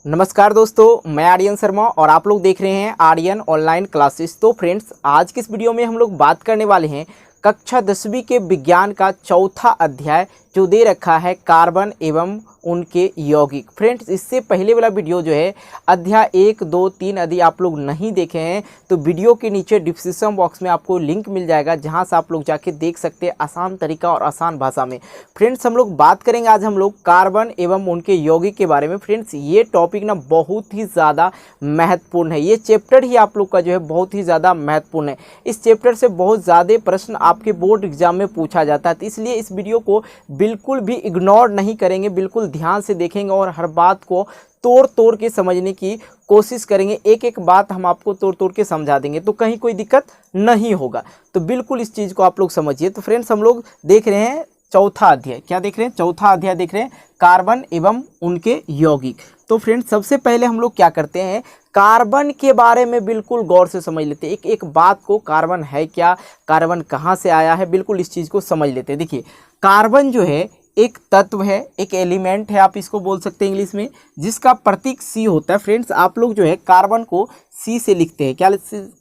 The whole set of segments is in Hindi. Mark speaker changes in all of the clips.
Speaker 1: नमस्कार दोस्तों, मैं आर्यन शर्मा और आप लोग देख रहे हैं आर्यन ऑनलाइन क्लासेस। तो फ्रेंड्स, आज की इस वीडियो में हम लोग बात करने वाले हैं कक्षा 10वीं के विज्ञान का चौथा अध्याय जो दे रखा है कार्बन एवं उनके यौगिक। फ्रेंड्स, इससे पहले वाला वीडियो जो है अध्याय 1, 2, 3 यदि आप लोग नहीं देखे हैं तो वीडियो के नीचे डिस्क्रिप्शन बॉक्स में आपको लिंक मिल जाएगा, जहां से आप लोग जाके देख सकते हैं आसान तरीका और आसान भाषा में। फ्रेंड्स, हम लोग बात करेंगे आज हम लोग कार्बन एवं उनके यौगिक के बारे में। फ्रेंड्स, ये टॉपिक ना बहुत ही ज़्यादा महत्वपूर्ण है। ये चैप्टर ही आप लोग का जो है बहुत ही ज़्यादा महत्वपूर्ण है। इस चैप्टर से बहुत ज़्यादा प्रश्न आपके बोर्ड एग्जाम में पूछा जाता है, तो इसलिए इस वीडियो को बिल्कुल भी इग्नोर नहीं करेंगे, बिल्कुल ध्यान से देखेंगे और हर बात को तोड़ तोड़ के समझने की कोशिश करेंगे। एक एक बात हम आपको तोड़ तोड़ के समझा देंगे, तो कहीं कोई दिक्कत नहीं होगा। तो बिल्कुल इस चीज़ को आप लोग समझिए। तो फ्रेंड्स, हम लोग देख रहे हैं चौथा अध्याय। क्या देख रहे हैं? चौथा अध्याय देख रहे हैं, कार्बन एवं उनके यौगिक। तो फ्रेंड्स, सबसे पहले हम लोग क्या करते हैं, कार्बन के बारे में बिल्कुल गौर से समझ लेते हैं। एक एक बात को, कार्बन है क्या, कार्बन कहाँ से आया है, बिल्कुल इस चीज़ को समझ लेते हैं। देखिए, कार्बन जो है एक तत्व है, एक एलिमेंट है, आप इसको बोल सकते हैं इंग्लिश में, जिसका प्रतीक सी होता है। फ्रेंड्स, आप लोग जो है कार्बन को सी से लिखते हैं। क्या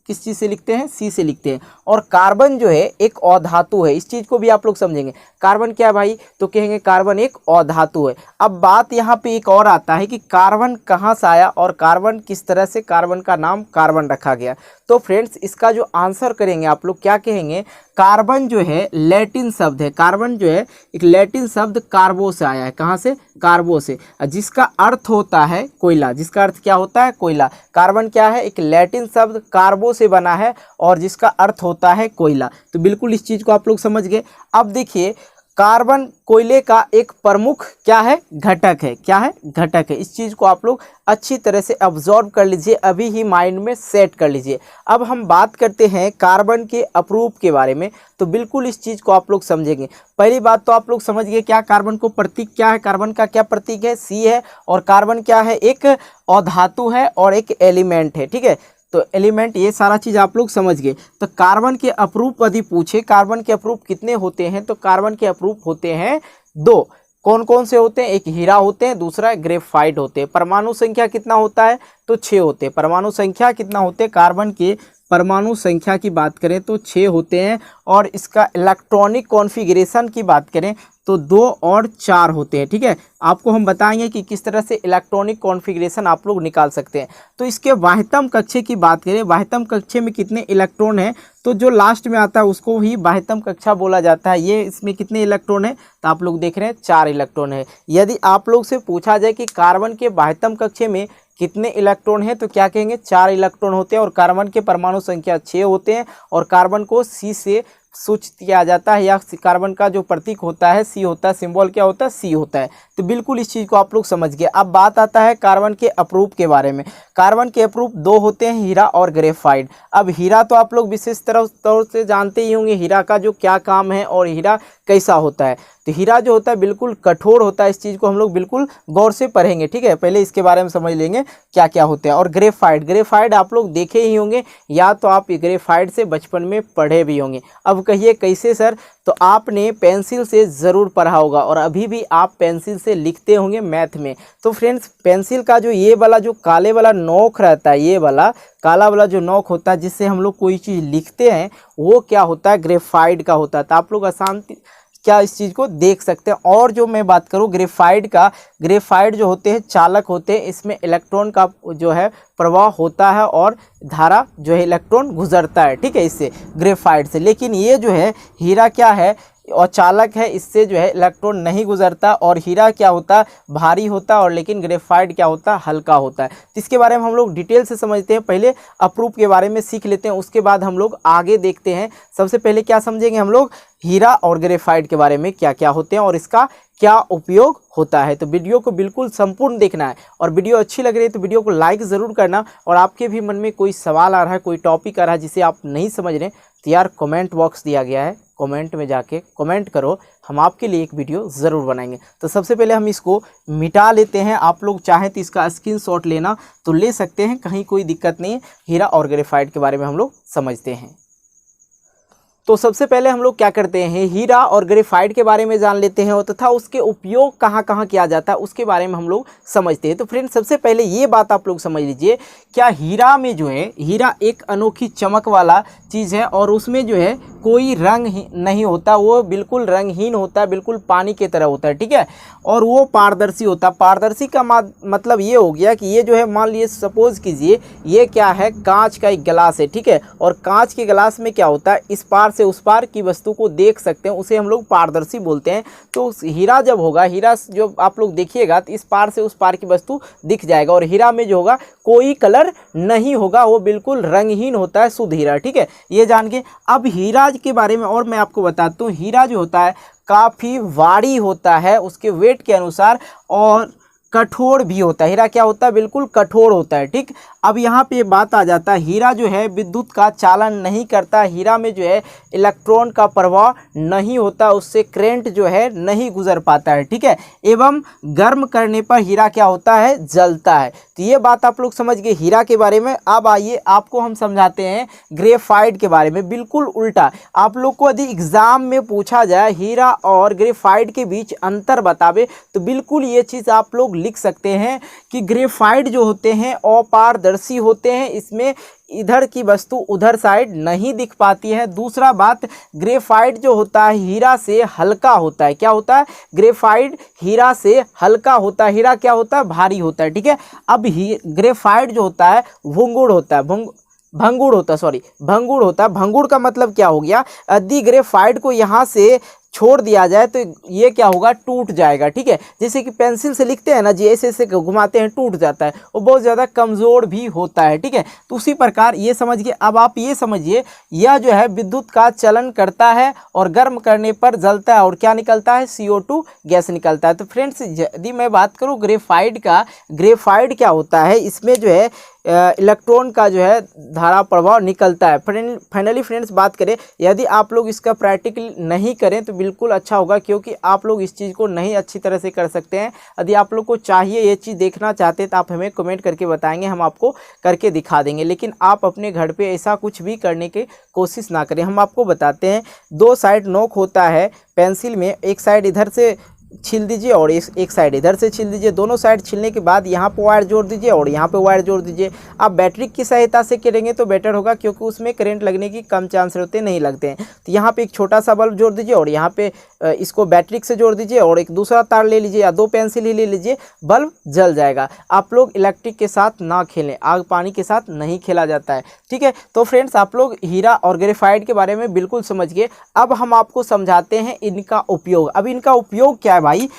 Speaker 1: किस चीज़ से लिखते हैं? सी से लिखते हैं। और कार्बन जो है एक अधातु है। इस चीज़ को भी आप लोग समझेंगे। कार्बन क्या है भाई? तो कहेंगे कार्बन एक अधातु है। अब बात यहाँ पे एक और आता है कि कार्बन कहाँ से आया और कार्बन किस तरह से कार्बन का नाम कार्बन रखा गया। तो फ्रेंड्स, इसका जो आंसर करेंगे आप लोग क्या कहेंगे, कार्बन जो है लैटिन शब्द है। कार्बन जो है एक लैटिन शब्द कार्बो से आया है। कहाँ से? कार्बो से, जिसका अर्थ होता है कोयला। जिसका अर्थ क्या होता है? कोयला। कार्बन क्या है? एक लैटिन शब्द कार्बो से बना है और जिसका अर्थ होता है कोयला। तो बिल्कुल इस चीज़ को आप लोग समझ गए। अब देखिए, कार्बन कोयले का एक प्रमुख क्या है? घटक है। क्या है? घटक है। इस चीज़ को आप लोग अच्छी तरह से ऑब्जर्व कर लीजिए, अभी ही माइंड में सेट कर लीजिए। अब हम बात करते हैं कार्बन के अपरूप के बारे में, तो बिल्कुल इस चीज़ को आप लोग समझेंगे। पहली बात तो आप लोग समझ गए क्या, कार्बन को प्रतीक क्या है, कार्बन का क्या प्रतीक है? सी है। और कार्बन क्या है? एक अधातु है और एक एलिमेंट है। ठीक है, तो एलिमेंट, ये सारा चीज़ आप लोग समझ गए। तो कार्बन के अपरूप यदि पूछे, कार्बन के अपरूप कितने होते हैं, तो कार्बन के अपरूप होते हैं 2। कौन कौन से होते हैं? एक हीरा होते हैं, दूसरा ग्रेफाइट होते हैं। परमाणु संख्या कितना होता है? तो 6 होते हैं। परमाणु संख्या कितना होते हैं? कार्बन के परमाणु संख्या की बात करें तो 6 होते हैं। और इसका इलेक्ट्रॉनिक कॉन्फ़िगरेशन की बात करें तो 2 और 4 होते हैं। ठीक है, आपको हम बताएंगे कि किस तरह से इलेक्ट्रॉनिक कॉन्फ़िगरेशन आप लोग निकाल सकते हैं। तो इसके बाह्यतम कक्षे की बात करें, बाह्यतम कक्षे में कितने इलेक्ट्रॉन हैं, तो जो लास्ट में आता है उसको ही बाह्यतम कक्षा बोला जाता है। ये इसमें कितने इलेक्ट्रॉन है, तो आप लोग देख रहे हैं 4 इलेक्ट्रॉन है। यदि आप लोग से पूछा जाए कि कार्बन के बाह्यतम कक्षे में कितने इलेक्ट्रॉन हैं, तो क्या कहेंगे? 4 इलेक्ट्रॉन होते हैं। और कार्बन के परमाणु संख्या 6 होते हैं। और कार्बन को सी से सूचित किया जाता है, या कार्बन का जो प्रतीक होता है सी होता है, सिंबल क्या होता है? सी होता है। तो बिल्कुल इस चीज़ को आप लोग समझ गए। अब बात आता है कार्बन के अपरूप के बारे में। कार्बन के अपरूप 2 होते हैं, हीरा और ग्रेफाइट। अब हीरा तो आप लोग विशेष तौर से जानते ही होंगे, हीरा का जो क्या काम है और हीरा कैसा होता है। तो हीरा जो होता है बिल्कुल कठोर होता है। इस चीज़ को हम लोग बिल्कुल गौर से पढ़ेंगे। ठीक है, पहले इसके बारे में समझ लेंगे क्या क्या होते हैं। और ग्रेफाइट, ग्रेफाइट आप लोग देखे ही होंगे, या तो आप ग्रेफाइट से बचपन में पढ़े भी होंगे। अब कहिए कैसे सर? तो आपने पेंसिल से ज़रूर पढ़ा होगा और अभी भी आप पेंसिल से लिखते होंगे मैथ में। तो फ्रेंड्स, पेंसिल का जो ये वाला जो काले वाला नोक रहता है, ये वाला काला वाला जो नोक होता है जिससे हम लोग कोई चीज़ लिखते हैं, वो क्या होता है? ग्रेफाइट का होता है। तो आप लोग आसान क्या इस चीज़ को देख सकते हैं। और जो मैं बात करूँ ग्रेफाइट का, ग्रेफाइट जो होते हैं चालक होते हैं। इसमें इलेक्ट्रॉन का जो है प्रवाह होता है और धारा जो है इलेक्ट्रॉन गुजरता है। ठीक है, इससे ग्रेफाइट से। लेकिन ये जो है हीरा क्या है? और चालक है, इससे जो है इलेक्ट्रॉन नहीं गुजरता। और हीरा क्या होता है? भारी होता है। और लेकिन ग्रेफाइट क्या होता है? हल्का होता है। इसके बारे में हम लोग डिटेल से समझते हैं। पहले अपरूप के बारे में सीख लेते हैं, उसके बाद हम लोग आगे देखते हैं। सबसे पहले क्या समझेंगे हम लोग? हीरा और ग्रेफाइट के बारे में क्या क्या होते हैं और इसका क्या उपयोग होता है। तो वीडियो को बिल्कुल संपूर्ण देखना है। और वीडियो अच्छी लग रही है तो वीडियो को लाइक ज़रूर करना। और आपके भी मन में कोई सवाल आ रहा है, कोई टॉपिक आ रहा है जिसे आप नहीं समझ रहे, तो यार कमेंट बॉक्स दिया गया है, कमेंट में जाके कमेंट करो, हम आपके लिए एक वीडियो ज़रूर बनाएंगे। तो सबसे पहले हम इसको मिटा लेते हैं। आप लोग चाहें तो इसका स्क्रीनशॉट लेना तो ले सकते हैं, कहीं कोई दिक्कत नहीं है। हीरा और ग्रेफाइट के बारे में हम लोग समझते हैं। तो सबसे पहले हम लोग क्या करते हैं, हीरा और ग्रेफाइट के बारे में जान लेते हैं और तथा उसके उपयोग कहाँ कहाँ किया जाता है उसके बारे में हम लोग समझते हैं। तो फ्रेंड्स सबसे पहले ये बात आप लोग समझ लीजिए, क्या हीरा में जो है, हीरा एक अनोखी चमक वाला चीज़ है और उसमें जो है कोई रंग नहीं होता, वो बिल्कुल रंगहीन होता है, बिल्कुल पानी की तरह होता है, ठीक है। और वो पारदर्शी होता है। पारदर्शी का मतलब ये हो गया कि ये जो है, मान लीजिए सपोज कीजिए ये क्या है, कांच का एक गिलास है, ठीक है। और कांच के गिलास में क्या होता है, इस पार से उस पार की वस्तु को देख सकते हैं, उसे हम लोग पारदर्शी बोलते हैं। तो हीरा जब होगा, हीरा जो आप लोग देखिएगा तो इस पार से उस पार की वस्तु दिख जाएगा। और हीरा में जो होगा कोई कलर नहीं होगा, वो बिल्कुल रंगहीन होता है, शुद्ध हीरा, ठीक है। ये जान के अब हीरा के बारे में और मैं आपको बताता हूँ। हीरा जो होता है काफ़ी भारी होता है उसके वेट के अनुसार और कठोर भी होता है। हीरा क्या होता है, बिल्कुल कठोर होता है, ठीक। अब यहाँ पे बात आ जाता है, हीरा जो है विद्युत का चालन नहीं करता। हीरा में जो है इलेक्ट्रॉन का प्रवाह नहीं होता, उससे करंट जो है नहीं गुजर पाता है, ठीक है। एवं गर्म करने पर हीरा क्या होता है, जलता है। तो ये बात आप लोग समझ गए हीरा के बारे में। अब आइए आपको हम समझाते हैं ग्रेफाइट के बारे में, बिल्कुल उल्टा। आप लोग को यदि एग्जाम में पूछा जाए हीरा और ग्रेफाइट के बीच अंतर बतावे, तो बिल्कुल ये चीज़ आप लोग लिख सकते हैं कि ग्रेफाइट जो होते हैं अपारदर्शी होते हैं, इसमें इधर की वस्तु उधर साइड नहीं दिख पाती है। दूसरा बात, ग्रेफाइट जो होता है हीरा से हल्का होता है। क्या होता है, ग्रेफाइट हीरा से हल्का होता है, हीरा क्या होता है, भारी होता है, ठीक है। अब ग्रेफाइट जो होता है भंगुर होता है, भंगुर होता है। भंगुर का मतलब क्या हो गया, यदि ग्रेफाइट को यहाँ से छोड़ दिया जाए तो ये क्या होगा, टूट जाएगा, ठीक है। जैसे कि पेंसिल से लिखते हैं ना जी, ऐसे घुमाते हैं टूट जाता है, वो बहुत ज़्यादा कमज़ोर भी होता है, ठीक है। तो उसी प्रकार ये समझिए। अब आप ये समझिए, यह जो है विद्युत का चलन करता है और गर्म करने पर जलता है और क्या निकलता है, CO2 गैस निकलता है। तो फ्रेंड्स यदि मैं बात करूँ ग्रेफाइट का, ग्रेफाइट क्या होता है, इसमें जो है इलेक्ट्रॉन का जो है धारा प्रभाव निकलता है। फाइनली फ्रेंड्स बात करें, यदि आप लोग इसका प्रैक्टिकल नहीं करें तो बिल्कुल अच्छा होगा, क्योंकि आप लोग इस चीज़ को नहीं अच्छी तरह से कर सकते हैं। यदि आप लोग को चाहिए ये चीज़ देखना चाहते हैं तो आप हमें कमेंट करके बताएंगे, हम आपको करके दिखा देंगे। लेकिन आप अपने घर पे ऐसा कुछ भी करने की कोशिश ना करें। हम आपको बताते हैं, दो साइड नोक होता है पेंसिल में, एक साइड इधर से छील दीजिए और एक साइड इधर से छील दीजिए। दोनों साइड छीलने के बाद यहाँ पे वायर जोड़ दीजिए और यहाँ पे वायर जोड़ दीजिए। आप बैटरी की सहायता से करेंगे तो बेटर होगा, क्योंकि उसमें करंट लगने की कम चांस रहते, नहीं लगते हैं। तो यहाँ पे एक छोटा सा बल्ब जोड़ दीजिए और यहाँ पे इसको बैटरी से जोड़ दीजिए और एक दूसरा तार ले लीजिए या दो पेंसिल ही ले लीजिए, बल्ब जल जाएगा। आप लोग इलेक्ट्रिक के साथ ना खेलें, आग पानी के साथ नहीं खेला जाता है, ठीक है। तो फ्रेंड्स आप लोग हीरा और ग्रेफाइट के बारे में बिल्कुल समझ गए। अब हम आपको समझाते हैं इनका उपयोग। अब इनका उपयोग क्या है भाई,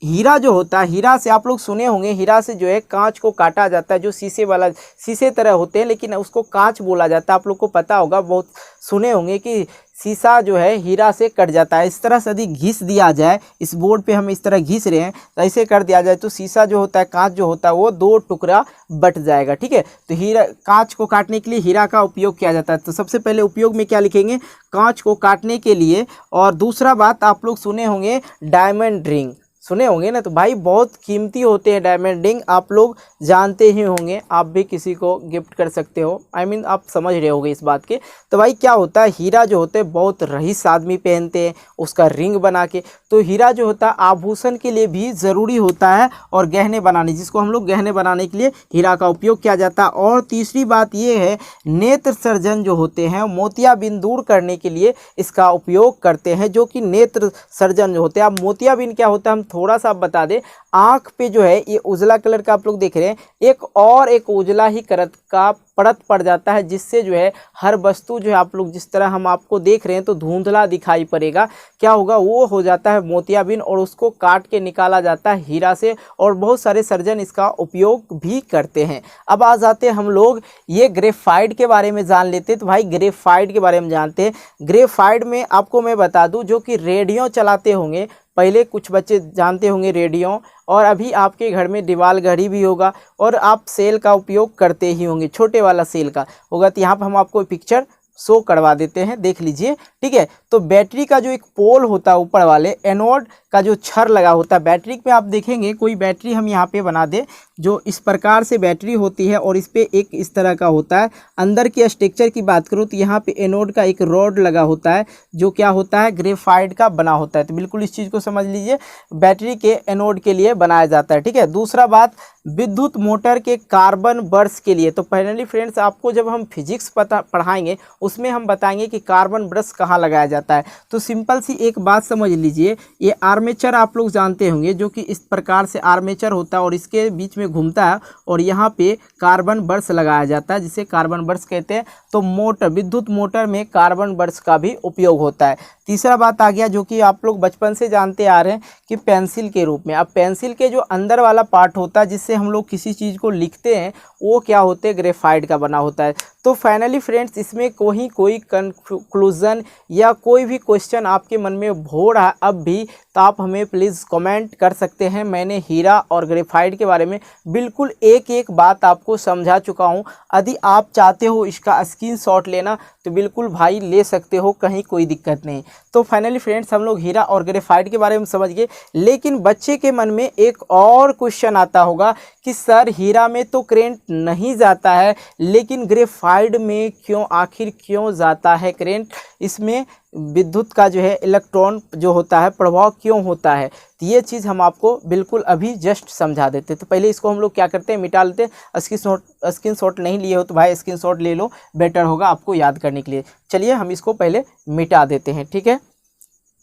Speaker 1: हीरा जो होता है, हीरा से आप लोग सुने होंगे, हीरा से जो है कांच को काटा जाता है, जो शीशे तरह होते हैं, लेकिन उसको कांच बोला जाता है। आप लोग को पता होगा, बहुत सुने होंगे कि शीशा जो है हीरा से कट जाता है। इस तरह से यदि घिस दिया जाए, इस बोर्ड पे हम इस तरह घिस रहे हैं तो ऐसे कर दिया जाए तो शीशा जो होता है, कांच जो होता है, वो दो टुकड़ा बट जाएगा, ठीक है। तो हीरा, कांच को काटने के लिए हीरा का उपयोग किया जाता है। तो सबसे पहले उपयोग में क्या लिखेंगे, कांच को काटने के लिए। और दूसरा बात, आप लोग सुने होंगे डायमंड रिंग, सुने होंगे ना, तो भाई बहुत कीमती होते हैं डायमंड रिंग, आप लोग जानते ही होंगे, आप भी किसी को गिफ्ट कर सकते हो। आप समझ रहे होंगे इस बात के। तो भाई क्या होता है, हीरा जो होते हैं बहुत रईस आदमी पहनते हैं उसका रिंग बना के। तो हीरा जो होता है आभूषण के लिए भी ज़रूरी होता है और गहने बनाने, जिसको हम लोग गहने बनाने के लिए हीरा का उपयोग किया जाता है। और तीसरी बात ये है, नेत्र सर्जन जो होते हैं मोतियाबिंद दूर करने के लिए इसका उपयोग करते हैं, जो कि नेत्र सर्जन जो होते हैं। अब मोतियाबिंद क्या होता है, हम थोड़ा सा बता दें, आँख पे जो है ये उजला कलर का आप लोग देख रहे हैं, एक उजला ही कलर का परत पड़ जाता है, जिससे जो है हर वस्तु जो है आप लोग जिस तरह हम आपको देख रहे हैं तो धुंधला दिखाई पड़ेगा। क्या होगा, वो हो जाता है मोतियाबिंद और उसको काट के निकाला जाता है हीरा से। और बहुत सारे सर्जन इसका उपयोग भी करते हैं। अब आ जाते हैं हम लोग ये ग्रेफाइट के बारे में जान लेते हैं। तो भाई ग्रेफाइट के बारे में जानते हैं। ग्रेफाइट में आपको मैं बता दूं, जो कि रेडियो चलाते होंगे, पहले कुछ बच्चे जानते होंगे रेडियो, और अभी आपके घर में दीवार घड़ी भी होगा और आप सेल का उपयोग करते ही होंगे, छोटे वाला सेल का होगा। तो यहाँ पर हम आपको पिक्चर शो करवा देते हैं, देख लीजिए, ठीक है। तो बैटरी का जो एक पोल होता है ऊपर वाले, एनोड का जो छर लगा होता है बैटरी पे, आप देखेंगे कोई बैटरी हम यहाँ पे बना दे जो इस प्रकार से बैटरी होती है और इस पे एक इस तरह का होता है। अंदर के स्ट्रक्चर की बात करूँ तो यहाँ पे एनोड का एक रॉड लगा होता है जो क्या होता है, ग्रेफाइट का बना होता है। तो बिल्कुल इस चीज़ को समझ लीजिए, बैटरी के एनोड के लिए बनाया जाता है। ठीक है, दूसरा बात, विद्युत मोटर के कार्बन ब्रश के लिए। तो फाइनली फ्रेंड्स, आपको जब हम फिजिक्स पढ़ाएंगे उसमें हम बताएंगे कि कार्बन ब्रश कहाँ लगाया जाता है। तो सिंपल सी एक बात समझ लीजिए, ये आर्मेचर आप लोग जानते होंगे, जो कि इस प्रकार से आर्मेचर होता है और इसके बीच में घूमता है और यहाँ पे कार्बन ब्रश लगाया जाता है जिसे कार्बन ब्रश कहते हैं। तो मोटर, विद्युत मोटर में कार्बन ब्रश का भी उपयोग होता है। तीसरा बात आ गया जो कि आप लोग बचपन से जानते आ रहे हैं कि पेंसिल के रूप में। अब पेंसिल के जो अंदर वाला पार्ट होता है जिससे हम लोग किसी चीज़ को लिखते हैं वो क्या होते हैं, ग्रेफाइट का बना होता है। तो फाइनली फ्रेंड्स, इसमें कोई कंक्लूजन या कोई भी क्वेश्चन आपके मन में हो रहा है अब भी, तो आप हमें प्लीज़ कमेंट कर सकते हैं। मैंने हीरा और ग्रेफाइट के बारे में बिल्कुल एक एक बात आपको समझा चुका हूँ। यदि आप चाहते हो इसका स्क्रीनशॉट लेना तो बिल्कुल भाई ले सकते हो, कहीं कोई दिक्कत नहीं। तो फाइनली फ्रेंड्स, हम लोग हीरा और ग्रेफाइट के बारे में समझ गए, लेकिन बच्चे के मन में एक और क्वेश्चन आता होगा कि सर हीरा में तो करंट नहीं जाता है लेकिन ग्रेफाइट में क्यों, आखिर क्यों जाता है करंट, इसमें विद्युत का जो है इलेक्ट्रॉन जो होता है प्रभाव क्यों होता है। तो ये चीज़ हम आपको बिल्कुल अभी जस्ट समझा देते। तो पहले इसको हम लोग क्या करते हैं, मिटा लेते हैं। स्क्रीनशॉट नहीं लिए हो तो भाई स्क्रीनशॉट ले लो, बेटर होगा आपको याद करने के लिए। चलिए हम इसको पहले मिटा देते हैं। ठीक है,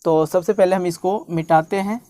Speaker 1: तो सबसे पहले हम इसको मिटाते हैं।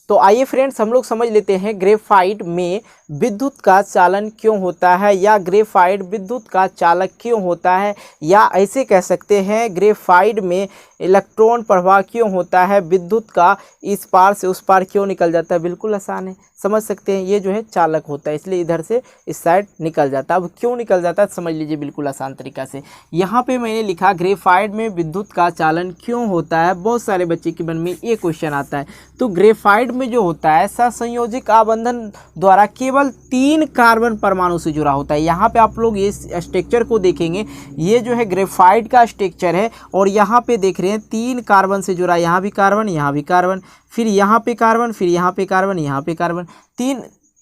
Speaker 1: तो आइए फ्रेंड्स, हम लोग समझ लेते हैं ग्रेफाइट में विद्युत का चालन क्यों होता है, या ग्रेफाइट विद्युत का चालक क्यों होता है, या ऐसे कह सकते हैं ग्रेफाइट में इलेक्ट्रॉन प्रवाह क्यों होता है, विद्युत का इस पार से उस पार क्यों निकल जाता है। बिल्कुल आसान है, समझ सकते हैं। ये जो है चालक होता है इसलिए इधर से इस साइड निकल जाता है। अब क्यों निकल जाता है समझ लीजिए बिल्कुल आसान तरीका से। यहाँ पे मैंने लिखा ग्रेफाइट में विद्युत का चालन क्यों होता है। बहुत सारे बच्चे के मन में ये क्वेश्चन आता है। तो ग्रेफाइट में जो होता है सहसंयोजक आबंधन द्वारा केवल 3 कार्बन परमाणु से जुड़ा होता है। यहाँ पे आप लोग ये स्ट्रक्चर को देखेंगे, ये जो है ग्रेफाइट का स्ट्रक्चर है और यहाँ पे देख रहे हैं 3 कार्बन से जुड़ा, यहाँ भी कार्बन, यहाँ भी कार्बन, फिर यहाँ पे कार्बन, फिर यहाँ पे कार्बन, यहाँ पे कार्बन,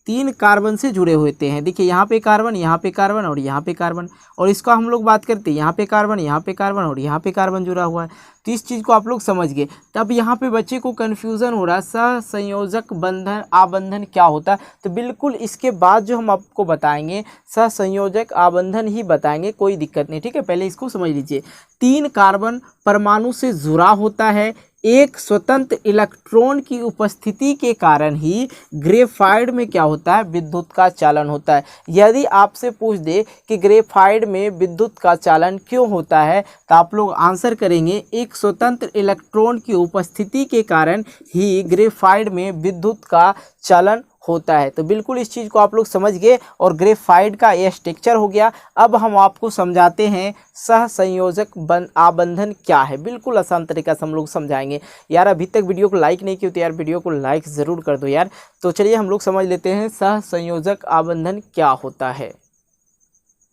Speaker 1: तीन कार्बन से जुड़े होते हैं। देखिए यहाँ पे कार्बन, यहाँ पे कार्बन और यहाँ पे कार्बन। और इसका हम लोग बात करते हैं, यहाँ पे कार्बन, यहाँ पे कार्बन और यहाँ पे कार्बन जुड़ा हुआ है। तो इस चीज़ को आप लोग समझ गए। तब यहाँ पे बच्चे को कन्फ्यूज़न हो रहा है सहसंयोजक बंधन आबंधन क्या होता है। तो बिल्कुल इसके बाद जो हम आपको बताएंगे सहसंयोजक आबंधन ही बताएंगे, कोई दिक्कत नहीं। ठीक है, पहले इसको समझ लीजिए। 3 कार्बन परमाणु से जुड़ा होता है। एक स्वतंत्र इलेक्ट्रॉन की उपस्थिति के कारण ही ग्रेफाइट में क्या होता है, विद्युत का चालन होता है। यदि आपसे पूछ दे कि ग्रेफाइट में विद्युत का चालन क्यों होता है तो आप लोग आंसर करेंगे एक स्वतंत्र इलेक्ट्रॉन की उपस्थिति के कारण ही ग्रेफाइट में विद्युत का चालन होता है। तो बिल्कुल इस चीज़ को आप लोग समझ गए और ग्रेफाइट का यह स्ट्रक्चर हो गया। अब हम आपको समझाते हैं सहसंयोजक आबंधन क्या है। बिल्कुल आसान तरीका से हम लोग समझाएंगे। यार अभी तक वीडियो को लाइक नहीं किया तो यार वीडियो को लाइक ज़रूर कर दो यार। तो चलिए हम लोग समझ लेते हैं सहसंयोजक आबंधन क्या होता है।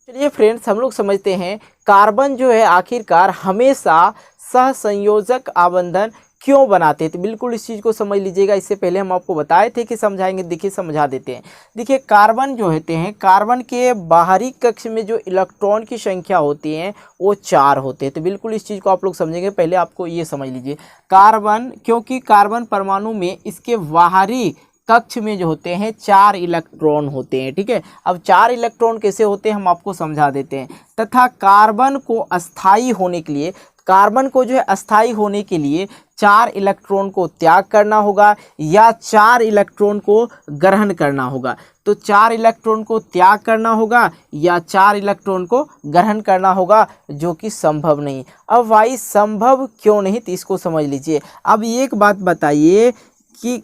Speaker 1: चलिए फ्रेंड्स, हम लोग समझते हैं कार्बन जो है आखिरकार हमेशा सहसंयोजक आबंधन क्यों बनाते हैं। तो बिल्कुल इस चीज़ को समझ लीजिएगा। इससे पहले हम आपको बताए थे कि समझाएंगे, देखिए समझा देते हैं। देखिए कार्बन जो होते हैं, कार्बन के बाहरी कक्ष में जो इलेक्ट्रॉन की संख्या होती है वो 4 होते हैं। तो बिल्कुल इस चीज़ को आप लोग समझेंगे। पहले आपको ये समझ लीजिए, कार्बन, क्योंकि कार्बन परमाणु में इसके बाहरी कक्ष में जो होते हैं 4 इलेक्ट्रॉन होते हैं। ठीक है, अब 4 इलेक्ट्रॉन कैसे होते हैं हम आपको समझा देते हैं। तथा कार्बन को अस्थायी होने के लिए, कार्बन को जो है अस्थायी होने के लिए 4 इलेक्ट्रॉन को त्याग करना होगा या 4 इलेक्ट्रॉन को ग्रहण करना होगा। तो 4 इलेक्ट्रॉन को त्याग करना होगा या 4 इलेक्ट्रॉन को ग्रहण करना होगा, जो कि संभव नहीं। अब भाई संभव क्यों नहीं, तो इसको समझ लीजिए। अब एक बात बताइए कि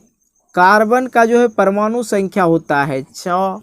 Speaker 1: कार्बन का जो है परमाणु संख्या होता है 6,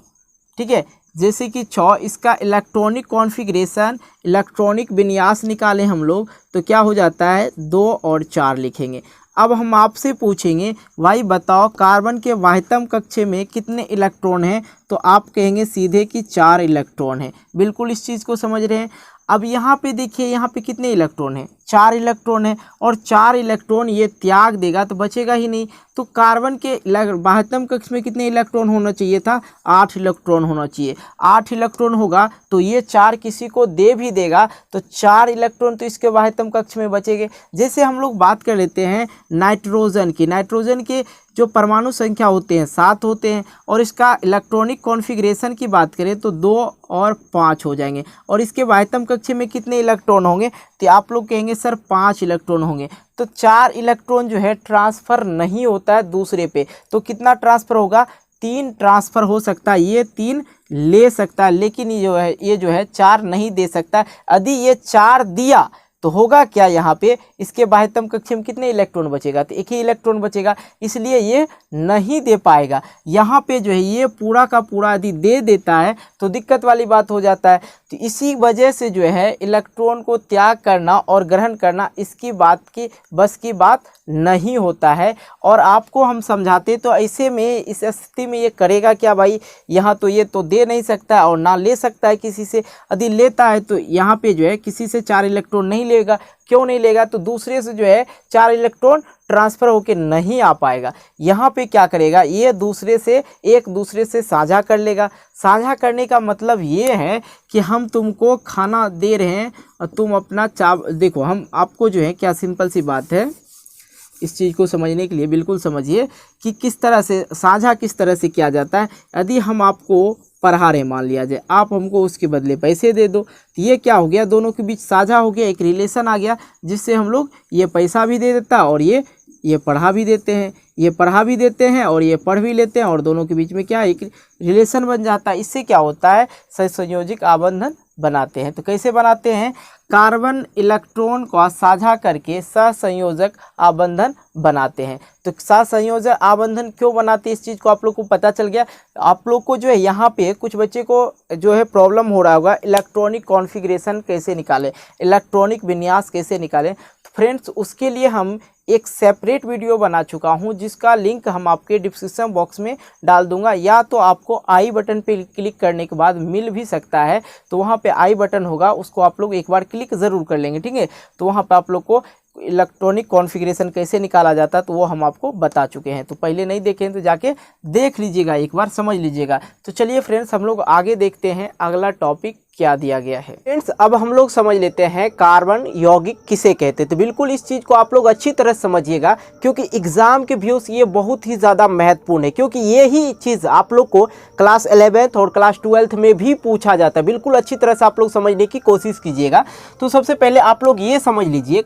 Speaker 1: ठीक है, जैसे कि 6, इसका इलेक्ट्रॉनिक कॉन्फ़िगरेशन, इलेक्ट्रॉनिक विन्यास निकालें हम लोग तो क्या हो जाता है 2 और 4 लिखेंगे। अब हम आपसे पूछेंगे भाई बताओ कार्बन के बाह्यतम कक्ष में कितने इलेक्ट्रॉन हैं, तो आप कहेंगे सीधे कि 4 इलेक्ट्रॉन हैं। बिल्कुल इस चीज़ को समझ रहे हैं। अब यहाँ पे देखिए, यहाँ पे कितने इलेक्ट्रॉन हैं, 4 इलेक्ट्रॉन है और 4 इलेक्ट्रॉन ये त्याग देगा तो बचेगा ही नहीं। तो कार्बन के बाह्यतम कक्ष में कितने इलेक्ट्रॉन होना चाहिए था, 8 इलेक्ट्रॉन होना चाहिए। 8 इलेक्ट्रॉन होगा तो ये 4 किसी को दे भी देगा तो 4 इलेक्ट्रॉन तो इसके बाह्यतम कक्ष में बचेंगे। जैसे हम लोग बात कर लेते हैं नाइट्रोजन की, नाइट्रोजन के जो परमाणु संख्या होते हैं 7 होते हैं और इसका इलेक्ट्रॉनिक कॉन्फ़िगरेशन की बात करें तो 2 और 5 हो जाएंगे। और इसके बाह्यतम कक्ष में कितने इलेक्ट्रॉन होंगे, तो आप लोग कहेंगे सर 5 इलेक्ट्रॉन होंगे। तो 4 इलेक्ट्रॉन जो है ट्रांसफ़र नहीं होता है दूसरे पे, तो कितना ट्रांसफ़र होगा, 3 ट्रांसफ़र हो सकता है। ये 3 ले सकता है लेकिन ये जो है 4 नहीं दे सकता। यदि ये 4 दिया तो होगा क्या, यहाँ पे इसके बाह्यतम कक्ष में कितने इलेक्ट्रॉन बचेगा, तो एक ही इलेक्ट्रॉन बचेगा, इसलिए ये नहीं दे पाएगा। यहाँ पे जो है ये पूरा का पूरा यदि दे देता है तो दिक्कत वाली बात हो जाता है। तो इसी वजह से जो है इलेक्ट्रॉन को त्याग करना और ग्रहण करना इसकी बस की बात नहीं होता है। और आपको हम समझाते तो ऐसे में इस स्थिति में ये करेगा क्या भाई, यहाँ तो ये तो दे नहीं सकता है और ना ले सकता है किसी से। यदि लेता है तो यहाँ पे जो है किसी से 4 इलेक्ट्रॉन नहीं लेगा। क्यों नहीं लेगा, तो दूसरे से जो है 4 इलेक्ट्रॉन ट्रांसफ़र होके नहीं आ पाएगा। यहाँ पे क्या करेगा, ये एक दूसरे से साझा कर लेगा। साझा करने का मतलब ये है कि हम तुमको खाना दे रहे हैं और तुम अपना देखो, हम आपको जो है क्या सिंपल सी बात है, इस चीज़ को समझने के लिए बिल्कुल समझिए कि किस तरह से साझा किस तरह से किया जाता है। यदि हम आपको पढ़ा रहे, मान लिया जाए, आप हमको उसके बदले पैसे दे दो, तो ये क्या हो गया, दोनों के बीच साझा हो गया, एक रिलेशन आ गया जिससे हम लोग ये पैसा भी दे देता और ये पढ़ा भी देते हैं, ये पढ़ा भी देते हैं और ये पढ़ भी लेते हैं और दोनों के बीच में क्या एक रिलेशन बन जाता है। इससे क्या होता है, सहसंयोजक आबंधन बनाते हैं। तो कैसे बनाते हैं, कार्बन इलेक्ट्रॉन को साझा करके सहसंयोजक आबंधन बनाते हैं। तो सहसंयोजक आबंधन क्यों बनाते हैं, इस चीज़ को आप लोग को पता चल गया। आप लोग को जो है यहाँ पे कुछ बच्चे को जो है प्रॉब्लम हो रहा होगा, इलेक्ट्रॉनिक कॉन्फ़िगरेशन कैसे निकालें, इलेक्ट्रॉनिक विन्यास कैसे निकालें। तो फ्रेंड्स उसके लिए हम एक सेपरेट वीडियो बना चुका हूं जिसका लिंक हम आपके डिस्क्रिप्शन बॉक्स में डाल दूंगा, या तो आपको आई बटन पे क्लिक करने के बाद मिल भी सकता है। तो वहां पे आई बटन होगा, उसको आप लोग एक बार क्लिक ज़रूर कर लेंगे, ठीक है। तो वहां पे आप लोग को इलेक्ट्रॉनिक कॉन्फ़िगरेशन कैसे निकाला जाता है तो वो हम आपको बता चुके हैं। तो पहले नहीं देखें तो जाके देख लीजिएगा, एक बार समझ लीजिएगा। तो चलिए फ्रेंड्स हम लोग आगे देखते हैं अगला टॉपिक क्या दिया गया है। फ्रेंड्स अब हम लोग समझ लेते हैं कार्बन यौगिक किसे कहते हैं। तो बिल्कुल इस चीज़ को आप लोग अच्छी तरह समझिएगा क्योंकि एग्जाम के व्यूज ये बहुत ही ज़्यादा महत्वपूर्ण है, क्योंकि ये ही चीज़ आप लोग को क्लास 11th और क्लास 12th में भी पूछा जाता है। बिल्कुल अच्छी तरह से आप लोग समझने की कोशिश कीजिएगा। तो सबसे पहले आप लोग ये समझ लीजिए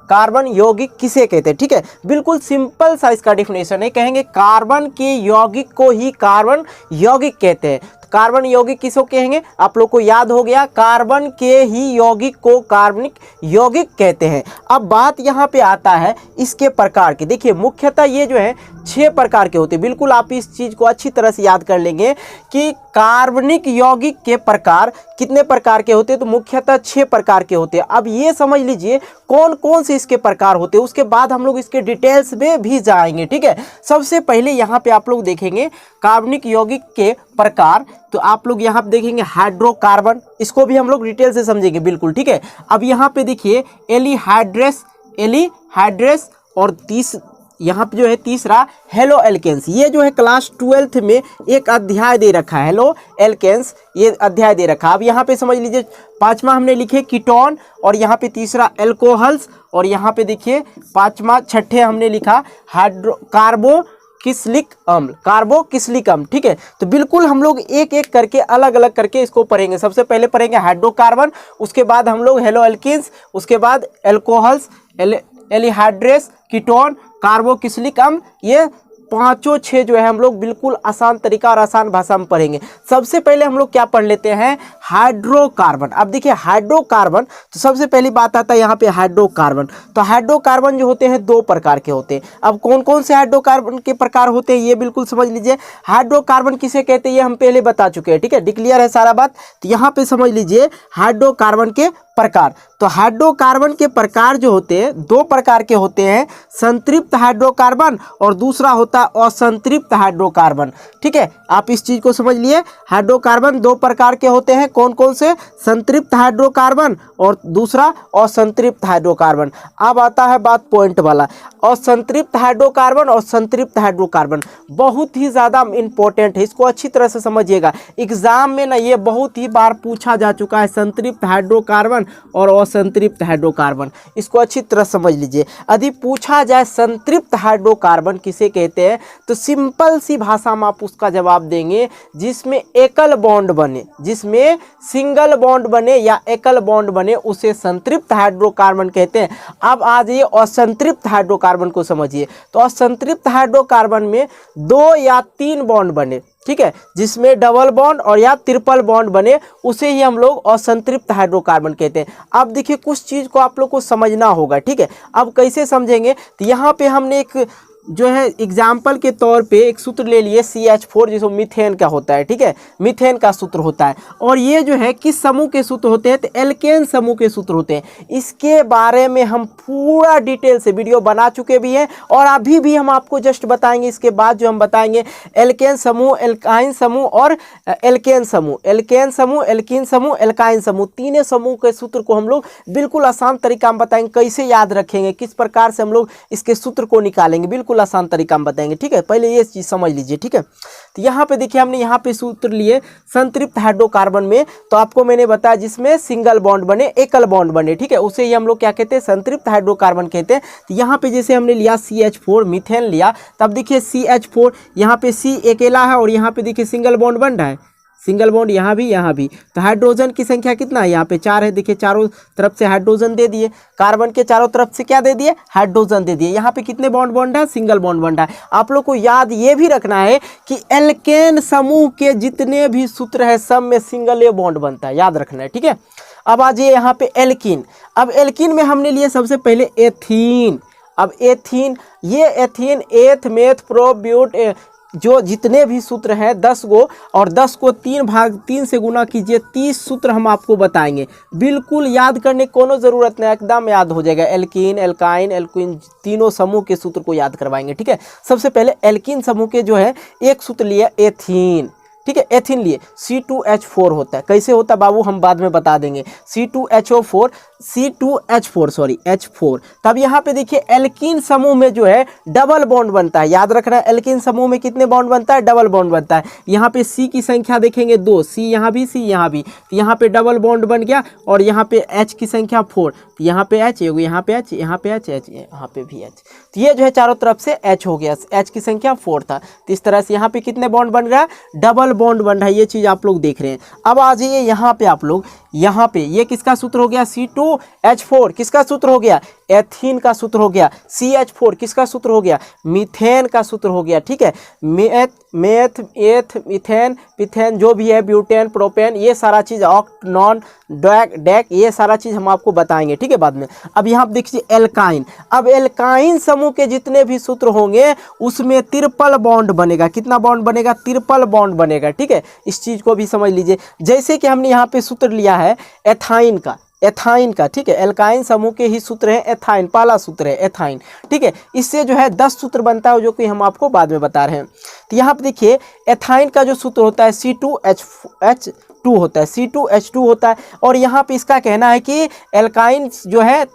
Speaker 1: कार्बन यौगिक किसे कहते हैं, ठीक है। बिल्कुल सिंपल सा इसका डिफिनेशन है, कहेंगे कार्बन के यौगिक को ही कार्बन यौगिक कहते हैं। कार्बन यौगिक किसको कहेंगे, आप लोग को याद हो गया, कार्बन के ही यौगिक को कार्बनिक यौगिक कहते हैं। अब बात यहाँ पे आता है इसके प्रकार की। देखिए मुख्यतः ये जो है 6 प्रकार के होते हैं। बिल्कुल आप इस चीज़ को अच्छी तरह से याद कर लेंगे कि कार्बनिक यौगिक के प्रकार कितने प्रकार के होते हैं, तो मुख्यतः 6 प्रकार के होते हैं। अब ये समझ लीजिए कौन कौन से इसके प्रकार होते हैं, उसके बाद हम लोग इसके डिटेल्स में भी जाएंगे, ठीक है। सबसे पहले यहाँ पे आप लोग देखेंगे कार्बनिक यौगिक के प्रकार। तो आप लोग यहाँ पे देखेंगे हाइड्रोकार्बन, इसको भी हम लोग डिटेल से समझेंगे, बिल्कुल ठीक है। अब यहाँ पे देखिए एलिहाइड्रेस और यहाँ पे जो है तीसरा हेलो एल्केन्स। ये जो है क्लास 12th में एक अध्याय दे रखा है, हेलो एल्केन्स ये अध्याय दे रखा है। अब यहाँ पे समझ लीजिए 5वां हमने लिखे कीटोन और यहाँ पे तीसरा एल्कोहल्स और यहाँ पे देखिए 6ठे हमने लिखा कार्बोक्सिलिक अम्ल, ठीक है। तो बिल्कुल हम लोग एक एक करके अलग अलग करके इसको पढ़ेंगे। सबसे पहले पढ़ेंगे हाइड्रोकार्बन, उसके बाद हम लोग हेलो एल्केन्स, उसके बाद एल्कोहल्स, एलिहाइड्रेस, कीटोन, कार्बोक्सिलिक अम्ल। ये 5 जो है हम लोग बिल्कुल आसान तरीका और आसान भाषा में पढ़ेंगे। सबसे पहले हम लोग क्या पढ़ लेते हैं, हाइड्रोकार्बन। अब देखिए हाइड्रोकार्बन, तो सबसे पहली बात आता है यहाँ पे हाइड्रोकार्बन। तो हाइड्रोकार्बन जो होते हैं 2 प्रकार के होते हैं। अब कौन कौन से हाइड्रोकार्बन के प्रकार होते हैं ये बिल्कुल समझ लीजिए। हाइड्रोकार्बन किसे कहते हैं ये हम पहले बता चुके हैं, ठीक है, डिक्लियर है सारा बात। तो यहाँ पे समझ लीजिए हाइड्रोकार्बन के प्रकार। तो हाइड्रोकार्बन के प्रकार जो होते हैं 2 प्रकार के होते हैं, संतृप्त हाइड्रोकार्बन और दूसरा होता है असंतृप्त हाइड्रोकार्बन, ठीक है। आप इस चीज को समझ लिए, हाइड्रोकार्बन 2 प्रकार के होते हैं, कौन कौन से, संतृप्त हाइड्रोकार्बन और दूसरा असंतृप्त हाइड्रोकार्बन। अब आता है बात पॉइंट वाला, असंतृप्त हाइड्रोकार्बन और संतृप्त हाइड्रोकार्बन बहुत ही ज़्यादा इंपॉर्टेंट है, इसको अच्छी तरह से समझिएगा। एग्जाम में ना ये बहुत ही बार पूछा जा चुका है, संतृप्त हाइड्रोकार्बन और असंतृप्त हाइड्रोकार्बन, इसको अच्छी तरह समझ लीजिए। यदि पूछा जाए संतृप्त हाइड्रोकार्बन किसे कहते हैं, तो सिंपल सी भाषा में आप उसका जवाब देंगे जिसमें एकल बॉन्ड बने, जिसमें सिंगल बॉन्ड बने या एकल बॉन्ड बने, उसे संतृप्त हाइड्रोकार्बन कहते हैं। अब आ जाइए असंतृप्त हाइड्रोकार्बन को समझिए। तो असंतृप्त हाइड्रोकार्बन में 2 या 3 बॉन्ड बने, ठीक है, जिसमें डबल बॉन्ड और या ट्रिपल बॉन्ड बने, उसे ही हम लोग असंतृप्त हाइड्रोकार्बन कहते हैं। अब देखिए कुछ चीज़ को आप लोग को समझना होगा, ठीक है। अब कैसे समझेंगे, तो यहाँ पे हमने एक जो है एग्जाम्पल के तौर पे एक सूत्र ले लिए CH4, जिसको मीथेन का होता है, ठीक है, मीथेन का सूत्र होता है। और ये जो है किस समूह के सूत्र होते हैं, तो एल्केन समूह के सूत्र होते हैं। इसके बारे में हम पूरा डिटेल से वीडियो बना चुके भी हैं और अभी भी हम आपको जस्ट बताएंगे। इसके बाद जो हम बताएंगे एल्केन समूह, एल्काइन समूह और एल्केन समूह, एल्केन समूह, एल्कीन समूह, एल्काइन समूह, तीनों समूह के सूत्र को हम लोग बिल्कुल आसान तरीका में बताएंगे। कैसे याद रखेंगे, किस प्रकार से हम लोग इसके सूत्र को निकालेंगे, बिल्कुल आसान तरीका में बताएंगे, ठीक है। पहले ये चीज समझ लीजिए, ठीक है। तो यहाँ पे देखिए हमने यहाँ पे सूत्र लिए संतृप्त हाइड्रोकार्बन में, तो आपको मैंने बताया जिसमें सिंगल बॉन्ड बने, एकल बॉन्ड बने, ठीक है, उसे ही हम लोग क्या कहते हैं, संतृप्त हाइड्रोकार्बन कहते हैं। तो यहाँ पे जैसे हमने लिया CH4 मीथेन लिया, तब देखिए CH4 यहाँ पे C अकेला है और यहाँ पे देखिए सिंगल बॉन्ड बन रहा है, सिंगल बॉन्ड यहाँ भी। तो हाइड्रोजन की संख्या कितना है, यहाँ पे 4 है। देखिए चारों तरफ से हाइड्रोजन दे दिए, कार्बन के चारों तरफ से क्या दे दिए, हाइड्रोजन दे दिए। यहाँ पे कितने बॉन्ड है, सिंगल बॉन्ड बन रहा है। आप लोग को याद ये भी रखना है कि एल्केन समूह के जितने भी सूत्र है सब में सिंगल ए बॉन्ड बनता है, याद रखना है, ठीक है। अब आ जाइए यहाँ पे एल्कीन। अब एल्कीन में हमने लिए सबसे पहले एथीन। अब एथीन, ये एथीन, एथ, मेथ, प्रो, ब्यूट, जो जितने भी सूत्र हैं 10 गो, और 10 को 3 से गुना कीजिए, 30 सूत्र हम आपको बताएंगे। बिल्कुल याद करने की कोनो ज़रूरत नहीं, एकदम याद हो जाएगा। एल्कीन, एल्काइन, एल्कीन तीनों समूह के सूत्र को याद करवाएंगे, ठीक है। सबसे पहले एल्कीन समूह के जो है एक सूत्र लिए एथीन, ठीक है, एथीन लिए C2H4 होता है। कैसे होता है बाबू, हम बाद में बता देंगे। C2H4 H4। तब यहाँ पे देखिए एल्कीन समूह में जो है डबल बॉन्ड बनता है, याद रखना है। एल्कीन समूह में कितने बॉन्ड बनता है, डबल बॉन्ड बनता है। यहाँ पे C की संख्या देखेंगे 2, C यहाँ भी, C यहाँ भी, तो यहाँ पे डबल बॉन्ड बन गया। और यहाँ पे H की संख्या 4, तो यहाँ पे H, यहाँ पे H, यहाँ पे H, यहाँ पे भी H, तो ये जो है चारों तरफ से H हो गया। H की संख्या 4 था, तो इस तरह से यहाँ पे कितने बॉन्ड बन रहा है, डबल बॉन्ड बन रहा है। ये चीज़ आप लोग देख रहे हैं। अब आ जाइए यहाँ पे आप लोग, यहाँ पे ये किसका सूत्र हो गया, C2H4 किसका सूत्र हो गया, एथीन का सूत्र हो गया। CH4 किसका सूत्र हो गया, मीथेन का सूत्र हो गया, ठीक है। मेथ, एथ, मीथेन, पिथेन जो भी है, ब्यूटेन, प्रोपेन, ये सारा चीज़, ऑक्ट, नॉन, डेक, ये सारा चीज़ हम आपको बताएंगे, ठीक है, बाद में। अब यहाँ पे देखिए एल्काइन। अब एल्काइन समूह के जितने भी सूत्र होंगे उसमें ट्रिपल बॉन्ड बनेगा। कितना बॉन्ड बनेगा, ट्रिपल बॉन्ड बनेगा, ठीक है। इस चीज़ को भी समझ लीजिए। जैसे कि हमने यहाँ पे सूत्र लिया है एथाइन का, ठीक है। एल्काइन समूह के ही सूत्र है एथाइन, पहला सूत्र है एथाइन, ठीक है। इससे जो है 10 सूत्र बनता है, जो कि हम आपको बाद में बता रहे हैं। तो यहाँ पे देखिए एथाइन का जो सूत्र होता है C2H2 होता है, C2H2 होता है। और यहाँ पे इसका कहना है कि एल्काइन जो है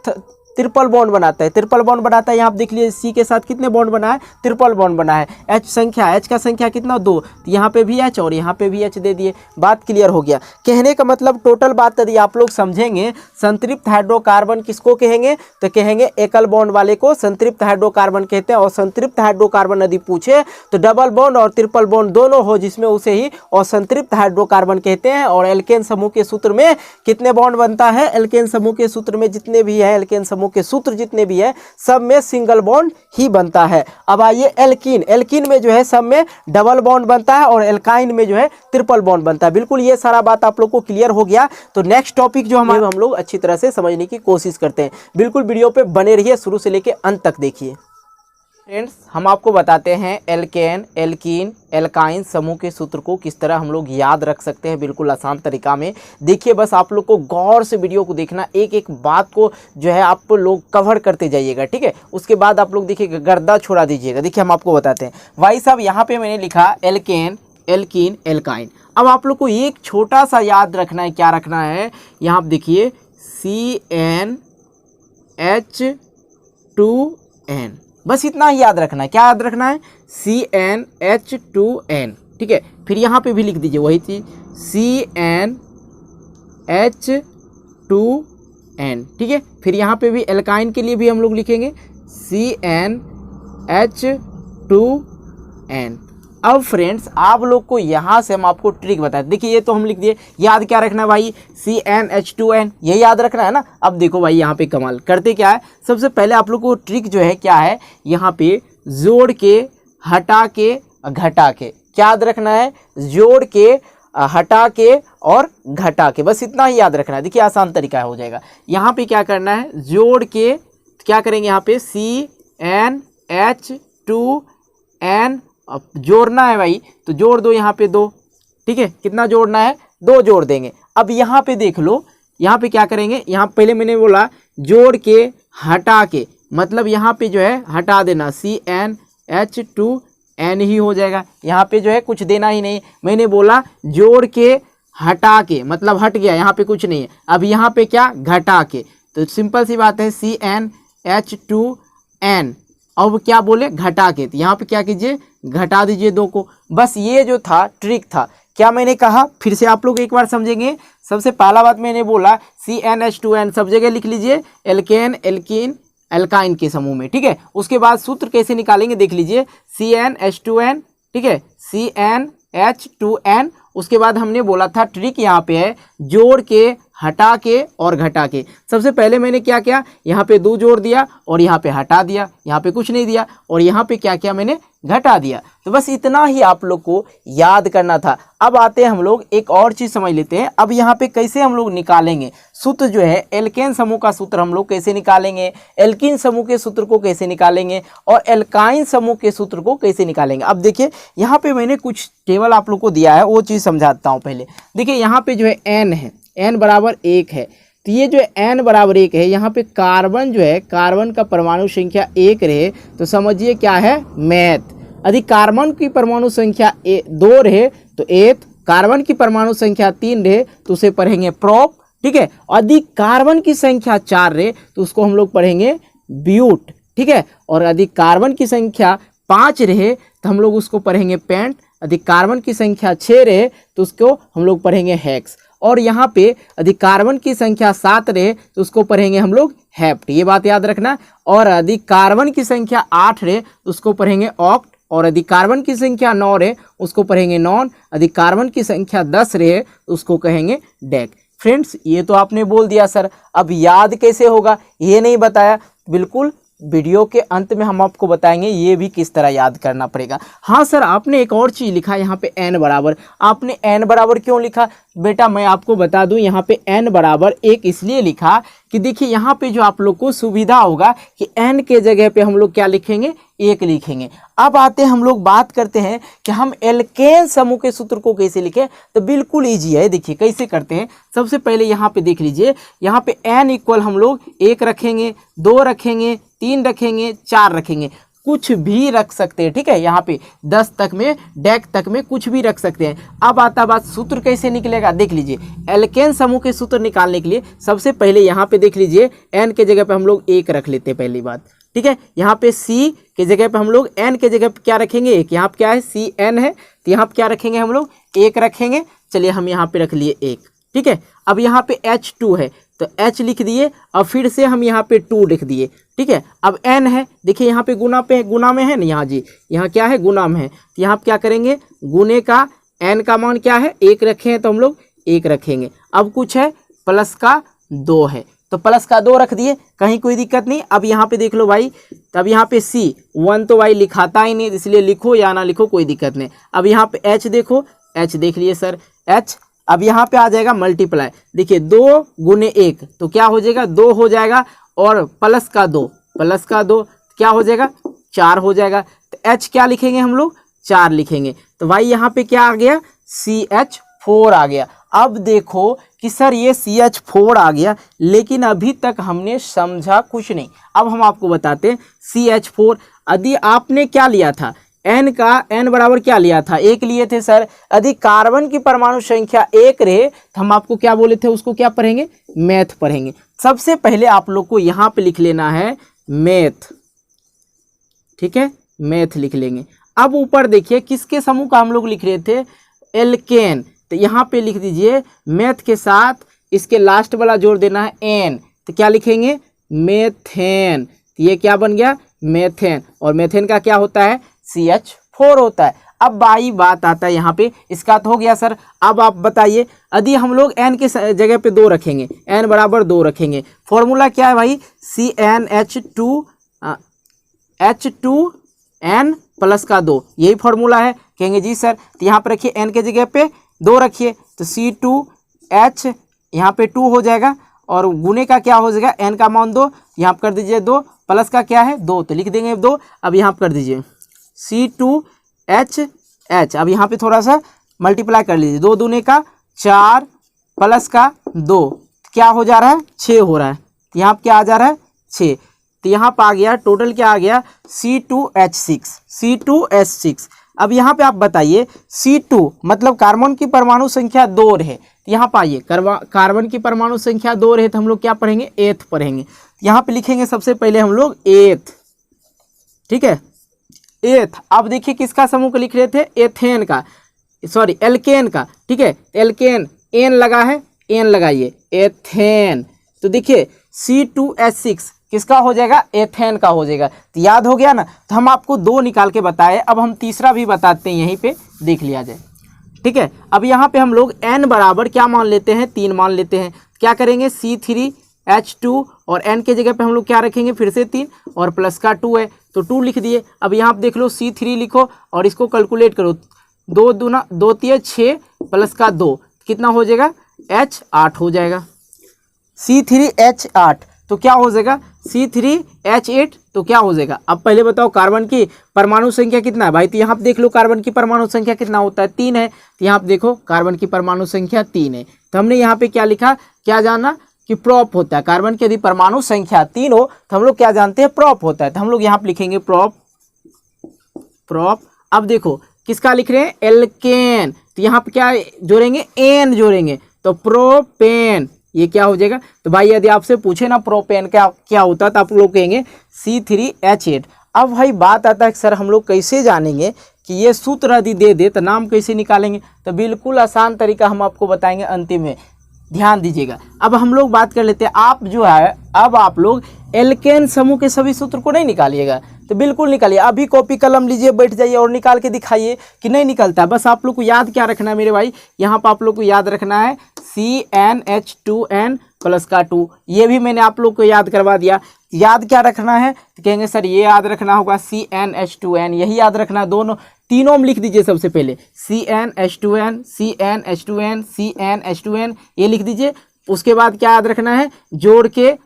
Speaker 1: ट्रिपल बॉन्ड बनाता है, ट्रिपल बॉन्ड बनाता है। यहाँ आप देख लीजिए C के साथ कितने बॉन्ड बना है, ट्रिपल बॉन्ड बना है। H का संख्या कितना, 2, तो यहाँ पे भी H और यहाँ पे भी H दे दिए। बात क्लियर हो गया। कहने का मतलब टोटल बात यदि आप लोग समझेंगे, संतृप्त हाइड्रोकार्बन किसको कहेंगे, तो कहेंगे एकल बॉन्ड वाले को संतृप्त हाइड्रोकार्बन कहते हैं। और संतृप्त हाइड्रोकार्बन यदि पूछे तो डबल बॉन्ड और ट्रिपल बॉन्ड दोनों हो, जिसमें उसे ही असंतृप्त हाइड्रोकार्बन कहते हैं। और एल्केन समूह के सूत्र में कितने बॉन्ड बनता है, एल्केन समूह के सूत्र में जितने भी है, एल्केन समूह के सूत्र जितने भी है सब में सिंगल बॉन्ड ही बनता है। अब आइए एल्कीन में जो है सब में डबल बॉन्ड बनता है और एल्काइन में जो है ट्रिपल बॉन्ड बनता है। बिल्कुल ये सारा बात आप लोग को क्लियर हो गया। तो नेक्स्ट टॉपिक जो हम लोग अच्छी तरह से समझने की कोशिश करते हैं। बिल्कुल वीडियो पे बने रहिए, शुरू से लेके अंत तक देखिए। फ्रेंड्स, हम आपको बताते हैं एल्केन, एल्कीन, एल्काइन समूह के सूत्र को किस तरह हम लोग याद रख सकते हैं, बिल्कुल आसान तरीका में। देखिए, बस आप लोग को गौर से वीडियो को देखना, एक एक बात को जो है आप लोग कवर करते जाइएगा, ठीक है। उसके बाद आप लोग देखिएगा, गर्दा छोड़ा दीजिएगा। देखिए हम आपको बताते हैं। भाई साहब, यहाँ पे मैंने लिखा एल्केन, एल्कीन एल्काइन। अब आप लोग को एक छोटा सा याद रखना है, क्या रखना है, यहाँ आप देखिए CnH2n, बस इतना ही याद रखना है। क्या याद रखना है? CnH2n, ठीक है। फिर यहाँ पे भी लिख दीजिए वही चीज़ CnH2n, ठीक है। फिर यहाँ पे भी एल्काइन के लिए भी हम लोग लिखेंगे CnH2n। अब फ्रेंड्स आप लोग को यहाँ से हम आपको ट्रिक बताते, देखिए ये तो हम लिख दिए, याद क्या रखना है भाई? CnH2n, ये याद रखना है ना। अब देखो भाई यहाँ पे कमाल करते क्या है, सबसे पहले आप लोग को ट्रिक जो है क्या है, यहाँ पे जोड़ के, हटा के, घटा के, क्या याद रखना है? जोड़ के, हटा के और घटा के, बस इतना ही याद रखना है। देखिए आसान तरीका हो जाएगा। यहाँ पे क्या करना है, जोड़ के क्या करेंगे, यहाँ पे CnH2n, अब जोड़ना है भाई तो जोड़ दो यहाँ पे 2, ठीक है। कितना जोड़ना है? 2 जोड़ देंगे। अब यहाँ पे देख लो, यहाँ पे क्या करेंगे, यहाँ पहले मैंने बोला जोड़ के हटा के, मतलब यहाँ पे जो है हटा देना, CnH2n ही हो जाएगा। यहाँ पे जो है कुछ देना ही नहीं, मैंने बोला जोड़ के हटा के, मतलब हट गया, यहाँ पे कुछ नहीं है। अब यहाँ पे क्या, घटा के, तो सिंपल सी बात है CnH2n, अब क्या बोले, घटा के, तो यहाँ पे क्या कीजिए, घटा दीजिए 2 को। बस ये जो था ट्रिक था, क्या मैंने कहा, फिर से आप लोग एक बार समझेंगे। सबसे पहला बात मैंने बोला CnH2n, सब जगह लिख लीजिए एल्केन एल्कीन एल्काइन के समूह में, ठीक है। उसके बाद सूत्र कैसे निकालेंगे देख लीजिए, CnH2n, ठीक है, CnH2n। उसके बाद हमने बोला था ट्रिक यहाँ पे है जोड़ के, हटा के और घटा के। सबसे पहले मैंने क्या किया, यहाँ पे 2 जोड़ दिया और यहाँ पे हटा दिया, यहाँ पे कुछ नहीं दिया, और यहाँ पे क्या किया, मैंने घटा दिया। तो बस इतना ही आप लोग को याद करना था। अब आते हैं हम लोग एक और चीज़ समझ लेते हैं। अब यहाँ पे कैसे हम लोग निकालेंगे सूत्र जो है, एल्केन समूह का सूत्र हम लोग कैसे निकालेंगे, एल्कीन समूह के सूत्र को कैसे निकालेंगे और एल्काइन समूह के सूत्र को कैसे निकालेंगे। अब देखिए यहाँ पे मैंने कुछ टेबल आप लोग को दिया है, वो चीज़ समझाता हूँ पहले। देखिए यहाँ पे जो है n है, n बराबर 1 है, तो ये जो n बराबर 1 है, यहाँ पे कार्बन जो है, कार्बन का परमाणु संख्या 1 रहे तो समझिए क्या है, मैथ। यदि कार्बन की परमाणु संख्या 2 रहे तो एथ, कार्बन की परमाणु संख्या 3 रहे तो उसे पढ़ेंगे प्रोप, ठीक है। यदि कार्बन की संख्या 4 रहे तो उसको हम लोग पढ़ेंगे ब्यूट, ठीक है। और यदि कार्बन की संख्या 5 रहे तो हम लोग उसको पढ़ेंगे पेंट। यदि कार्बन की संख्या 6 रहे तो उसको हम लोग पढ़ेंगे हेक्स। और यहाँ पे यदि कार्बन की संख्या 7 रहे तो उसको पढ़ेंगे हम लोग हेप्ट, ये बात याद रखना। और यदि कार्बन की संख्या 8 रहे तो उसको पढ़ेंगे ऑक्ट। और यदि कार्बन की संख्या 9 रहे उसको पढ़ेंगे नॉन। यदि कार्बन की संख्या 10 रहे तो उसको कहेंगे डेक। फ्रेंड्स ये तो आपने बोल दिया सर, अब याद कैसे होगा ये नहीं बताया। बिल्कुल वीडियो के अंत में हम आपको बताएंगे ये भी किस तरह याद करना पड़ेगा। हाँ सर आपने एक और चीज़ लिखा यहाँ पे n बराबर, आपने n बराबर क्यों लिखा बेटा, मैं आपको बता दूं यहाँ पे n बराबर 1 इसलिए लिखा कि देखिए यहाँ पे जो आप लोग को सुविधा होगा कि n के जगह पे हम लोग क्या लिखेंगे, 1 लिखेंगे। अब आते हैं हम लोग बात करते हैं कि हम एल्केन समूह के सूत्र को कैसे लिखें, तो बिल्कुल ईजी है। देखिए कैसे करते हैं, सबसे पहले यहाँ पे देख लीजिए, यहाँ पे n इक्वल हम लोग 1 रखेंगे, 2 रखेंगे, 3 रखेंगे, 4 रखेंगे, कुछ भी रख सकते हैं, ठीक है। यहाँ पे 10 तक में, डेक तक में कुछ भी रख सकते हैं। अब आता बात सूत्र कैसे निकलेगा, देख लीजिए। एल्केन समूह के सूत्र निकालने के लिए सबसे पहले यहाँ पे देख लीजिए, n के जगह पे हम लोग 1 रख लेते हैं पहली बात, ठीक है। यहाँ पे C के जगह पे हम लोग n के जगह पे क्या रखेंगे, 1। यहाँ पे क्या है, CN है, तो यहाँ पे क्या रखेंगे हम लोग, 1 रखेंगे। चलिए हम यहाँ पे रख लिए 1, ठीक है। अब यहाँ पे H2 है तो H लिख दिए, अब फिर से हम यहाँ पे 2 लिख दिए, ठीक है। अब n है, देखिए यहाँ पे गुना पे, गुना में है ना, यहाँ जी यहाँ क्या है, गुना में है, तो यहाँ पे क्या करेंगे, गुने का n का मान क्या है, 1 रखे हैं तो हम लोग 1 रखेंगे। अब कुछ है प्लस का 2 है तो प्लस का 2 रख दिए, कहीं कोई दिक्कत नहीं। अब यहाँ पे देख लो भाई, तब यहाँ पे C1 तो भाई लिखाता ही नहीं, इसलिए लिखो या ना लिखो कोई दिक्कत नहीं। अब यहाँ पे H देखो, H देख लिए सर, H। अब यहाँ पे आ जाएगा मल्टीप्लाई, देखिए 2 गुने 1 तो क्या हो जाएगा, 2 हो जाएगा, और प्लस का 2, प्लस का 2 क्या हो जाएगा, 4 हो जाएगा। तो H क्या लिखेंगे हम लोग, 4 लिखेंगे। तो भाई यहाँ पे क्या आ गया, CH4 आ गया। अब देखो कि सर ये CH4 आ गया, लेकिन अभी तक हमने समझा कुछ नहीं। अब हम आपको बताते हैं CH4, यदि आपने क्या लिया था, एन का एन बराबर क्या लिया था, एक लिए थे सर। यदि कार्बन की परमाणु संख्या एक रहे तो हम आपको क्या बोले थे, उसको क्या पढ़ेंगे, मैथ पढ़ेंगे। सबसे पहले आप लोग को यहाँ पे लिख लेना है मैथ, ठीक है, मैथ लिख लेंगे। अब ऊपर देखिए किसके समूह का हम लोग लिख रहे थे, एल्केन, तो यहाँ पे लिख दीजिए मैथ के साथ इसके लास्ट वाला जोड़ देना है एन, तो क्या लिखेंगे, मेथेन। तो ये क्या बन गया, मेथेन, और मेथेन का क्या होता है, CH4 होता है। अब बाई बात आता है यहाँ पे, इसका तो हो गया सर। अब आप बताइए यदि हम लोग n के जगह पे 2 रखेंगे, n बराबर 2 रखेंगे, फॉर्मूला क्या है भाई, CnH2n प्लस का 2, यही फॉर्मूला है। कहेंगे जी सर, तो यहाँ पर रखिए n के जगह पे 2 रखिए, तो C2H यहाँ पे 2 हो जाएगा, और गुने का क्या हो जाएगा, n का मान 2, यहाँ पर कर दीजिए 2, प्लस का क्या है 2, तो लिख देंगे 2। अब यहाँ पर कर दीजिए C2H, अब यहाँ पे थोड़ा सा मल्टीप्लाई कर लीजिए, 2 दूने का 4 प्लस का 2, क्या हो जा रहा है, 6 हो रहा है। यहाँ पर क्या आ जा रहा है, 6, तो यहाँ पर आ गया टोटल क्या आ गया, C2H6। अब यहाँ पे आप बताइए C2 मतलब कार्बन की परमाणु संख्या 2 रहे, तो यहाँ पर आइए कार्बन की परमाणु संख्या 2 रहे तो हम लोग क्या पढ़ेंगे, एथ पढ़ेंगे। यहाँ पे लिखेंगे सबसे पहले हम लोग एथ, ठीक है, एथ। अब देखिए किसका समूह को लिख रहे थे, एथेन का, सॉरी एल्केन का, ठीक है, एल्केन, एन लगा है, एन लगाइए, एथेन। तो देखिए C2H6 किसका हो जाएगा, एथेन का हो जाएगा। तो याद हो गया ना, तो हम आपको 2 निकाल के बताए, अब हम तीसरा भी बताते हैं, यहीं पे देख लिया जाए, ठीक है। अब यहाँ पे हम लोग n बराबर क्या मान लेते हैं, 3 मान लेते हैं। क्या करेंगे, C3H2 और n के जगह पे हम लोग क्या रखेंगे, फिर से 3 और प्लस का 2 है तो 2 लिख दिए। अब यहाँ पे देख लो C3 लिखो और इसको कैलकुलेट करो, 2 दूना 2 3 6 प्लस का 2 कितना हो जाएगा, H8 हो जाएगा। C3H8 तो क्या हो जाएगा, C3H8 तो क्या हो जाएगा। अब पहले बताओ कार्बन की परमाणु संख्या कितना है भाई, तो यहाँ पे देख लो कार्बन की परमाणु संख्या कितना होता है, 3 है। तो यहाँ पे देखो कार्बन की परमाणु संख्या 3 है, तो हमने यहाँ पे क्या लिखा, क्या जाना कि प्रॉप होता है। कार्बन की यदि परमाणु संख्या 3 हो तो हम लोग क्या जानते हैं, प्रॉप होता है, तो हम लोग यहाँ पे लिखेंगे प्रॉप। अब देखो किसका लिख रहे हैं, एल्केन, तो यहाँ पे क्या जोड़ेंगे, एन जोड़ेंगे, तो प्रोपेन, ये क्या हो जाएगा। तो भाई यदि आपसे पूछे ना प्रोपेन क्या होता है, तो आप लोग कहेंगे C3H8। अब भाई बात आता है सर हम लोग कैसे जानेंगे कि ये सूत्र यदि दे दे तो नाम कैसे निकालेंगे, तो बिल्कुल आसान तरीका हम आपको बताएंगे अंतिम में, ध्यान दीजिएगा। अब हम लोग बात कर लेते हैं, आप जो है अब आप लोग एल्केन समूह के सभी सूत्र को नहीं निकालिएगा, तो बिल्कुल निकालिए, अभी कॉपी कलम लीजिए, बैठ जाइए और निकाल के दिखाइए कि नहीं निकलता है। बस आप लोग को याद क्या रखना है मेरे भाई, यहाँ पर आप लोग को याद रखना है CnH2n प्लस का 2, ये भी मैंने आप लोग को याद करवा दिया। याद क्या रखना है, तो कहेंगे सर ये याद रखना होगा CnH2n, यही याद रखना, दोनों तीनों में लिख दीजिए। सबसे पहले CnH2n CnH2n CnH2n ये लिख दीजिए। उसके बाद क्या याद रखना है, जोड़ के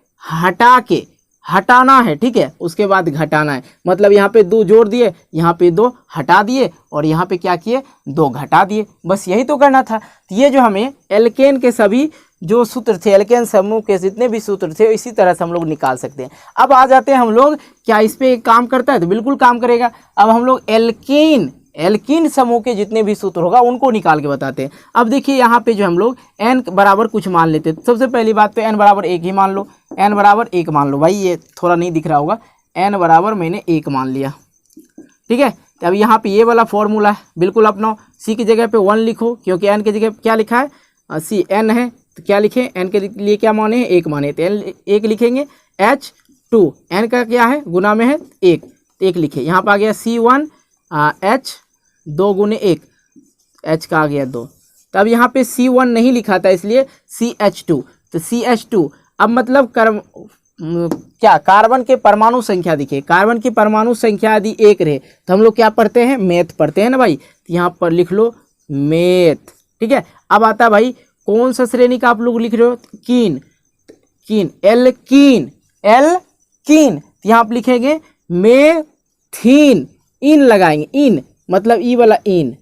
Speaker 1: हटाना है, ठीक है, उसके बाद घटाना है। मतलब यहाँ पे 2 जोड़ दिए, यहाँ पे 2 हटा दिए, और यहाँ पे क्या किए, 2 घटा दिए, बस यही तो करना था। तो ये जो हमें एल्केन के सभी जो सूत्र थे, एल्केन समूह के जितने भी सूत्र थे, इसी तरह से हम लोग निकाल सकते हैं। अब आ जाते हैं हम लोग, क्या इस पे काम करता है, तो बिल्कुल काम करेगा। अब हम लोग एल्कीन समूह के जितने भी सूत्र होगा उनको निकाल के बताते हैं। अब देखिए यहाँ पे जो हम लोग n बराबर कुछ मान लेते हैं। सबसे पहली बात तो n बराबर 1 ही मान लो, n बराबर 1 मान लो भाई, ये थोड़ा नहीं दिख रहा होगा, n बराबर मैंने 1 मान लिया, ठीक है। तो अब यहाँ पे ये वाला फॉर्मूला है, बिल्कुल अपना c की जगह पे 1 लिखो, क्योंकि n की जगह क्या लिखा है, c n है, तो क्या लिखे, n के लिए क्या माने, 1 माने, तो n 1 लिखेंगे। H2 n का क्या है, गुना में है 1 लिखे। यहाँ पर आ गया C1 H 2 गुने 1, H का आ गया 2। तो अब यहाँ पे C1 नहीं लिखा था, इसलिए CH2, तो CH2 अब मतलब क्या कार्बन के परमाणु संख्या दिखे, कार्बन की परमाणु संख्या यदि 1 रहे तो हम लोग क्या पढ़ते हैं, मैथ पढ़ते हैं ना भाई, तो यहाँ पर लिख लो मैथ, ठीक है। अब आता है भाई कौन सा श्रेणी का आप लोग लिख रहे हो, कीन, एल्कीन, यहाँ पर लिखेंगे मेथीन, इन लगाएंगे, इन मतलब ई वाला इन,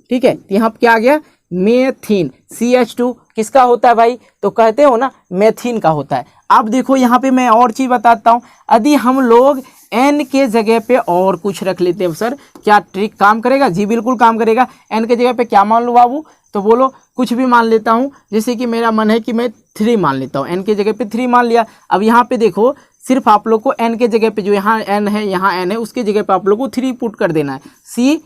Speaker 1: ठीक है। तो यहाँ पर क्या आ गया, मेथीन। CH2 किसका होता है भाई, तो कहते हो ना मेथीन का होता है। अब देखो यहाँ पे मैं और चीज़ बताता हूँ, यदि हम लोग एन के जगह पे और कुछ रख लेते हैं सर, क्या ट्रिक काम करेगा? जी बिल्कुल काम करेगा। एन के जगह पे क्या मान लूँ बाबू? तो बोलो कुछ भी मान लेता हूँ, जैसे कि मेरा मन है कि मैं 3 मान लेता हूँ, एन के जगह पे 3 मान लिया। अब यहाँ पे देखो सिर्फ आप लोग को एन के जगह पे जो यहाँ एन है यहाँ एन है उसके जगह पे आप लोग को 3 पुट कर देना है। सी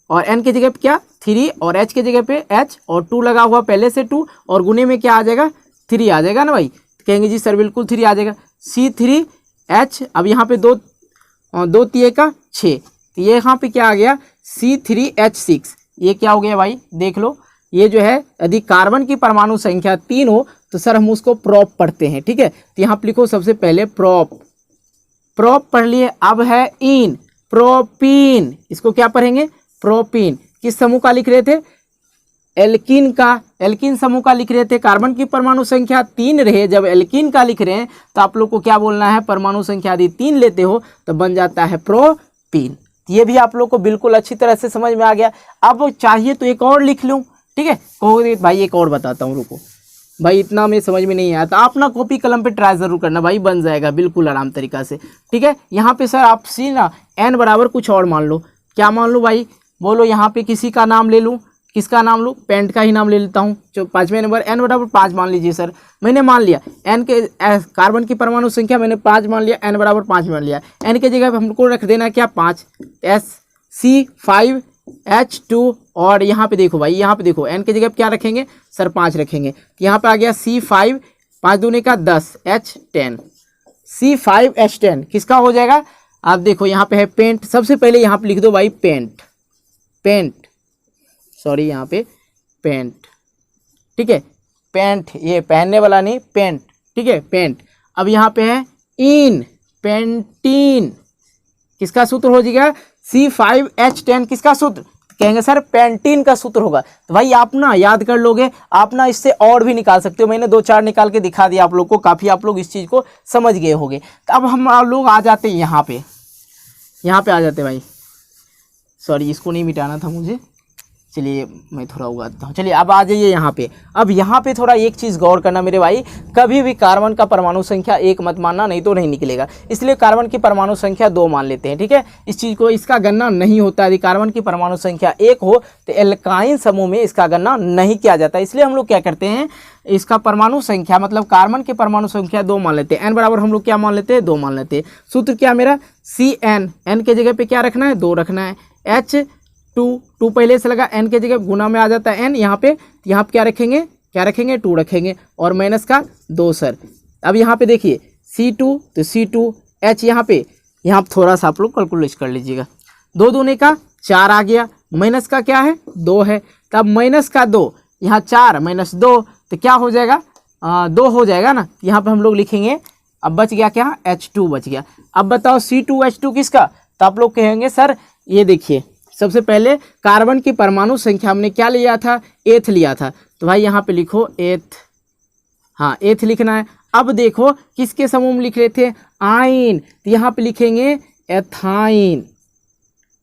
Speaker 1: और एन के जगह पे क्या 3 और एच के जगह पे एच और 2 लगा हुआ पहले से 2 और गुने में क्या आ जाएगा 3 आ जाएगा ना भाई। तो कहेंगे जी सर बिल्कुल 3 आ जाएगा। C3H, अब यहाँ पे 2 3 का 6, तो ये यहाँ पे क्या आ गया C3H6। ये क्या हो गया भाई देख लो, ये जो है यदि कार्बन की परमाणु संख्या 3 हो तो सर हम उसको प्रोप पढ़ते हैं, ठीक है। तो यहाँ पे लिखो सबसे पहले प्रोप पढ़ लिए। अब है इन प्रोपीन, इसको क्या पढ़ेंगे प्रोपीन। किस समूह का लिख रहे थे? एल्कीन का, एल्कीन समूह का लिख रहे थे। कार्बन की परमाणु संख्या 3 रहे, जब एल्कीन का लिख रहे हैं तो आप लोग को क्या बोलना है, परमाणु संख्या यदि 3 लेते हो तो बन जाता है प्रोपीन। ये भी आप लोग को बिल्कुल अच्छी तरह से समझ में आ गया। अब चाहिए तो एक और लिख लूँ, ठीक है। कहोगे भाई एक और बताता हूँ, रुको भाई इतना में समझ में नहीं आया तो आप ना कॉपी कलम पे ट्राई जरूर करना भाई, बन जाएगा बिल्कुल आराम तरीका से, ठीक है। यहाँ पे सर आप सी ना एन बराबर कुछ और मान लो। क्या मान लो भाई बोलो? यहाँ पे किसी का नाम ले लूँ, किसका नाम लूँ? पेंट का ही नाम ले लेता हूँ। जो 5वें नंबर एन बराबर 5 मान लीजिए सर, मैंने मान लिया एन के कार्बन की परमाणु संख्या मैंने 5 मान लिया, एन बराबर 5 मान लिया। एन के जगह हमको रख देना क्या 5 C5H2 और यहाँ पे देखो भाई, यहाँ पे देखो एन के जगह क्या रखेंगे सर 5 रखेंगे। तो यहाँ पे आ गया C5, 5 दूने का 10 H10, C5H10 किसका हो जाएगा? आप देखो यहाँ पे है पेंट। सबसे पहले यहाँ पे लिख दो भाई पेंट, सॉरी यहाँ पे पेंट, ठीक है। पेंट ये पहनने वाला नहीं, पेंट, ठीक है पेंट। अब यहाँ पे है इन पेंटीन, किसका सूत्र हो जाएगा C5H10, किसका सूत्र? कहेंगे सर पेंटीन का सूत्र होगा। तो भाई आप ना याद कर लोगे, आप ना इससे और भी निकाल सकते हो। मैंने 2-4 निकाल के दिखा दिया आप लोग को, काफ़ी आप लोग इस चीज़ को समझ गए होंगे। तो अब हम आप लोग आ जाते हैं यहाँ पे आ जाते भाई, सॉरी इसको नहीं मिटाना था मुझे, चलिए मैं थोड़ा उगाता हूँ। चलिए अब आ जाइए यहाँ पे। अब यहाँ पे थोड़ा एक चीज़ गौर करना मेरे भाई, कभी भी कार्बन का परमाणु संख्या 1 मत मानना, नहीं तो नहीं निकलेगा। इसलिए कार्बन की परमाणु संख्या 2 मान लेते हैं, ठीक है। इस चीज़ को, इसका गणना नहीं होता। यदि कार्बन की परमाणु संख्या 1 हो तो एल्काइन समूह में इसका गणना नहीं किया जाता। इसलिए हम लोग क्या करते हैं, इसका परमाणु संख्या मतलब कार्बन की परमाणु संख्या 2 मान लेते हैं। एन बराबर हम लोग क्या मान लेते हैं 2 मान लेते हैं। सूत्र क्या मेरा CN, एन के जगह पे क्या रखना है 2 रखना है। H2 पहले से लगा, एन के जगह गुना में आ जाता है एन, यहाँ पे क्या रखेंगे 2 रखेंगे और माइनस का 2 सर। अब यहाँ पे देखिए C2 तो C2 H, यहाँ पे थोड़ा सा आप लोग कैलकुलेट कर लीजिएगा। 2 दूने का 4 आ गया, माइनस का क्या है 2 है, तब माइनस का 2 यहाँ 4 माइनस 2 तो क्या हो जाएगा 2 हो जाएगा ना। यहाँ पे हम लोग लिखेंगे, अब बच गया क्या H2 बच गया। अब बताओ C2H2 किसका? तो आप लोग कहेंगे सर ये देखिए, सबसे पहले कार्बन की परमाणु संख्या हमने क्या लिया था, एथ लिया था। तो भाई यहाँ पे लिखो एथ, हाँ एथ लिखना है। अब देखो किसके समूह में लिख रहे थे आइन, तो यहाँ पे लिखेंगे एथाइन।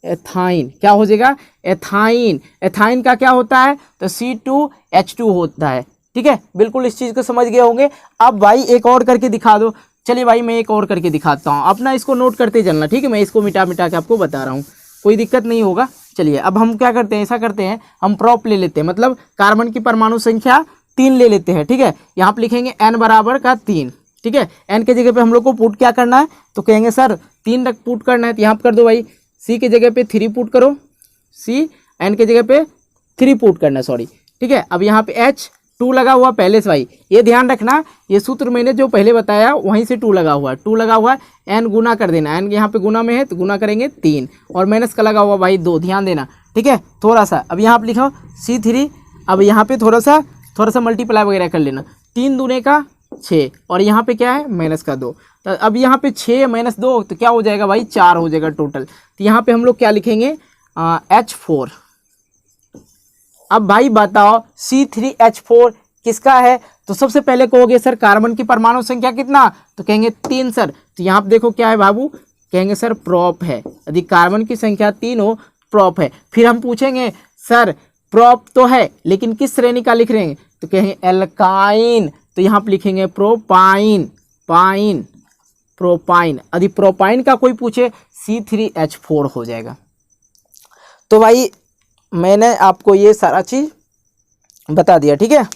Speaker 1: क्या हो जाएगा एथाइन का क्या होता है तो C2H2 होता है, ठीक है। बिल्कुल इस चीज़ को समझ गए होंगे। अब भाई एक और करके दिखा दो। चलिए भाई मैं एक और करके दिखाता हूँ, अपना इसको नोट करते चलना, ठीक है। मैं इसको मिटा के आपको बता रहा हूँ, कोई दिक्कत नहीं होगा। चलिए अब हम क्या करते हैं, ऐसा करते हैं हम प्रोप ले लेते हैं, मतलब कार्बन की परमाणु संख्या 3 ले लेते हैं, ठीक है। यहाँ पे लिखेंगे n बराबर का 3, ठीक है। n के जगह पे हम लोग को पुट क्या करना है, तो कहेंगे सर 3 तक पुट करना है, तो यहाँ पे कर दो भाई। c के जगह पे 3 पुट करो, n के जगह पे 3 पुट करना, सॉरी, ठीक है। अब यहाँ पे H2 लगा हुआ पहले से भाई, ये ध्यान रखना, ये सूत्र मैंने जो पहले बताया वहीं से 2 लगा हुआ है, 2 लगा हुआ है, n गुना कर देना, n यहाँ पे गुना में है तो गुना करेंगे 3 और माइनस का लगा हुआ भाई 2, ध्यान देना, ठीक है। थोड़ा सा अब यहाँ पे लिखो C3, अब यहाँ पे थोड़ा सा मल्टीप्लाई वगैरह कर लेना, 3 दूने का 6 और यहाँ पे क्या है माइनस का 2, तो अब यहाँ पे 6 माइनस 2 तो क्या हो जाएगा भाई 4 हो जाएगा टोटल। तो यहाँ पे हम लोग क्या लिखेंगे H4। अब भाई बताओ C3H4 किसका है, तो सबसे पहले कहोगे सर कार्बन की परमाणु संख्या कितना, तो कहेंगे 3 सर। तो यहाँ पे देखो क्या है बाबू, कहेंगे सर प्रोप है, यदि कार्बन की संख्या 3 हो प्रोप है। फिर हम पूछेंगे सर प्रोप तो है लेकिन किस श्रेणी का लिख रहे हैं, तो कहेंगे एल्काइन, तो यहाँ पे लिखेंगे प्रोपाइन, प्रोपाइन। यदि प्रोपाइन का कोई पूछे C3H4 हो जाएगा। तो भाई मैंने आपको ये सारा चीज़ बता दिया, ठीक है।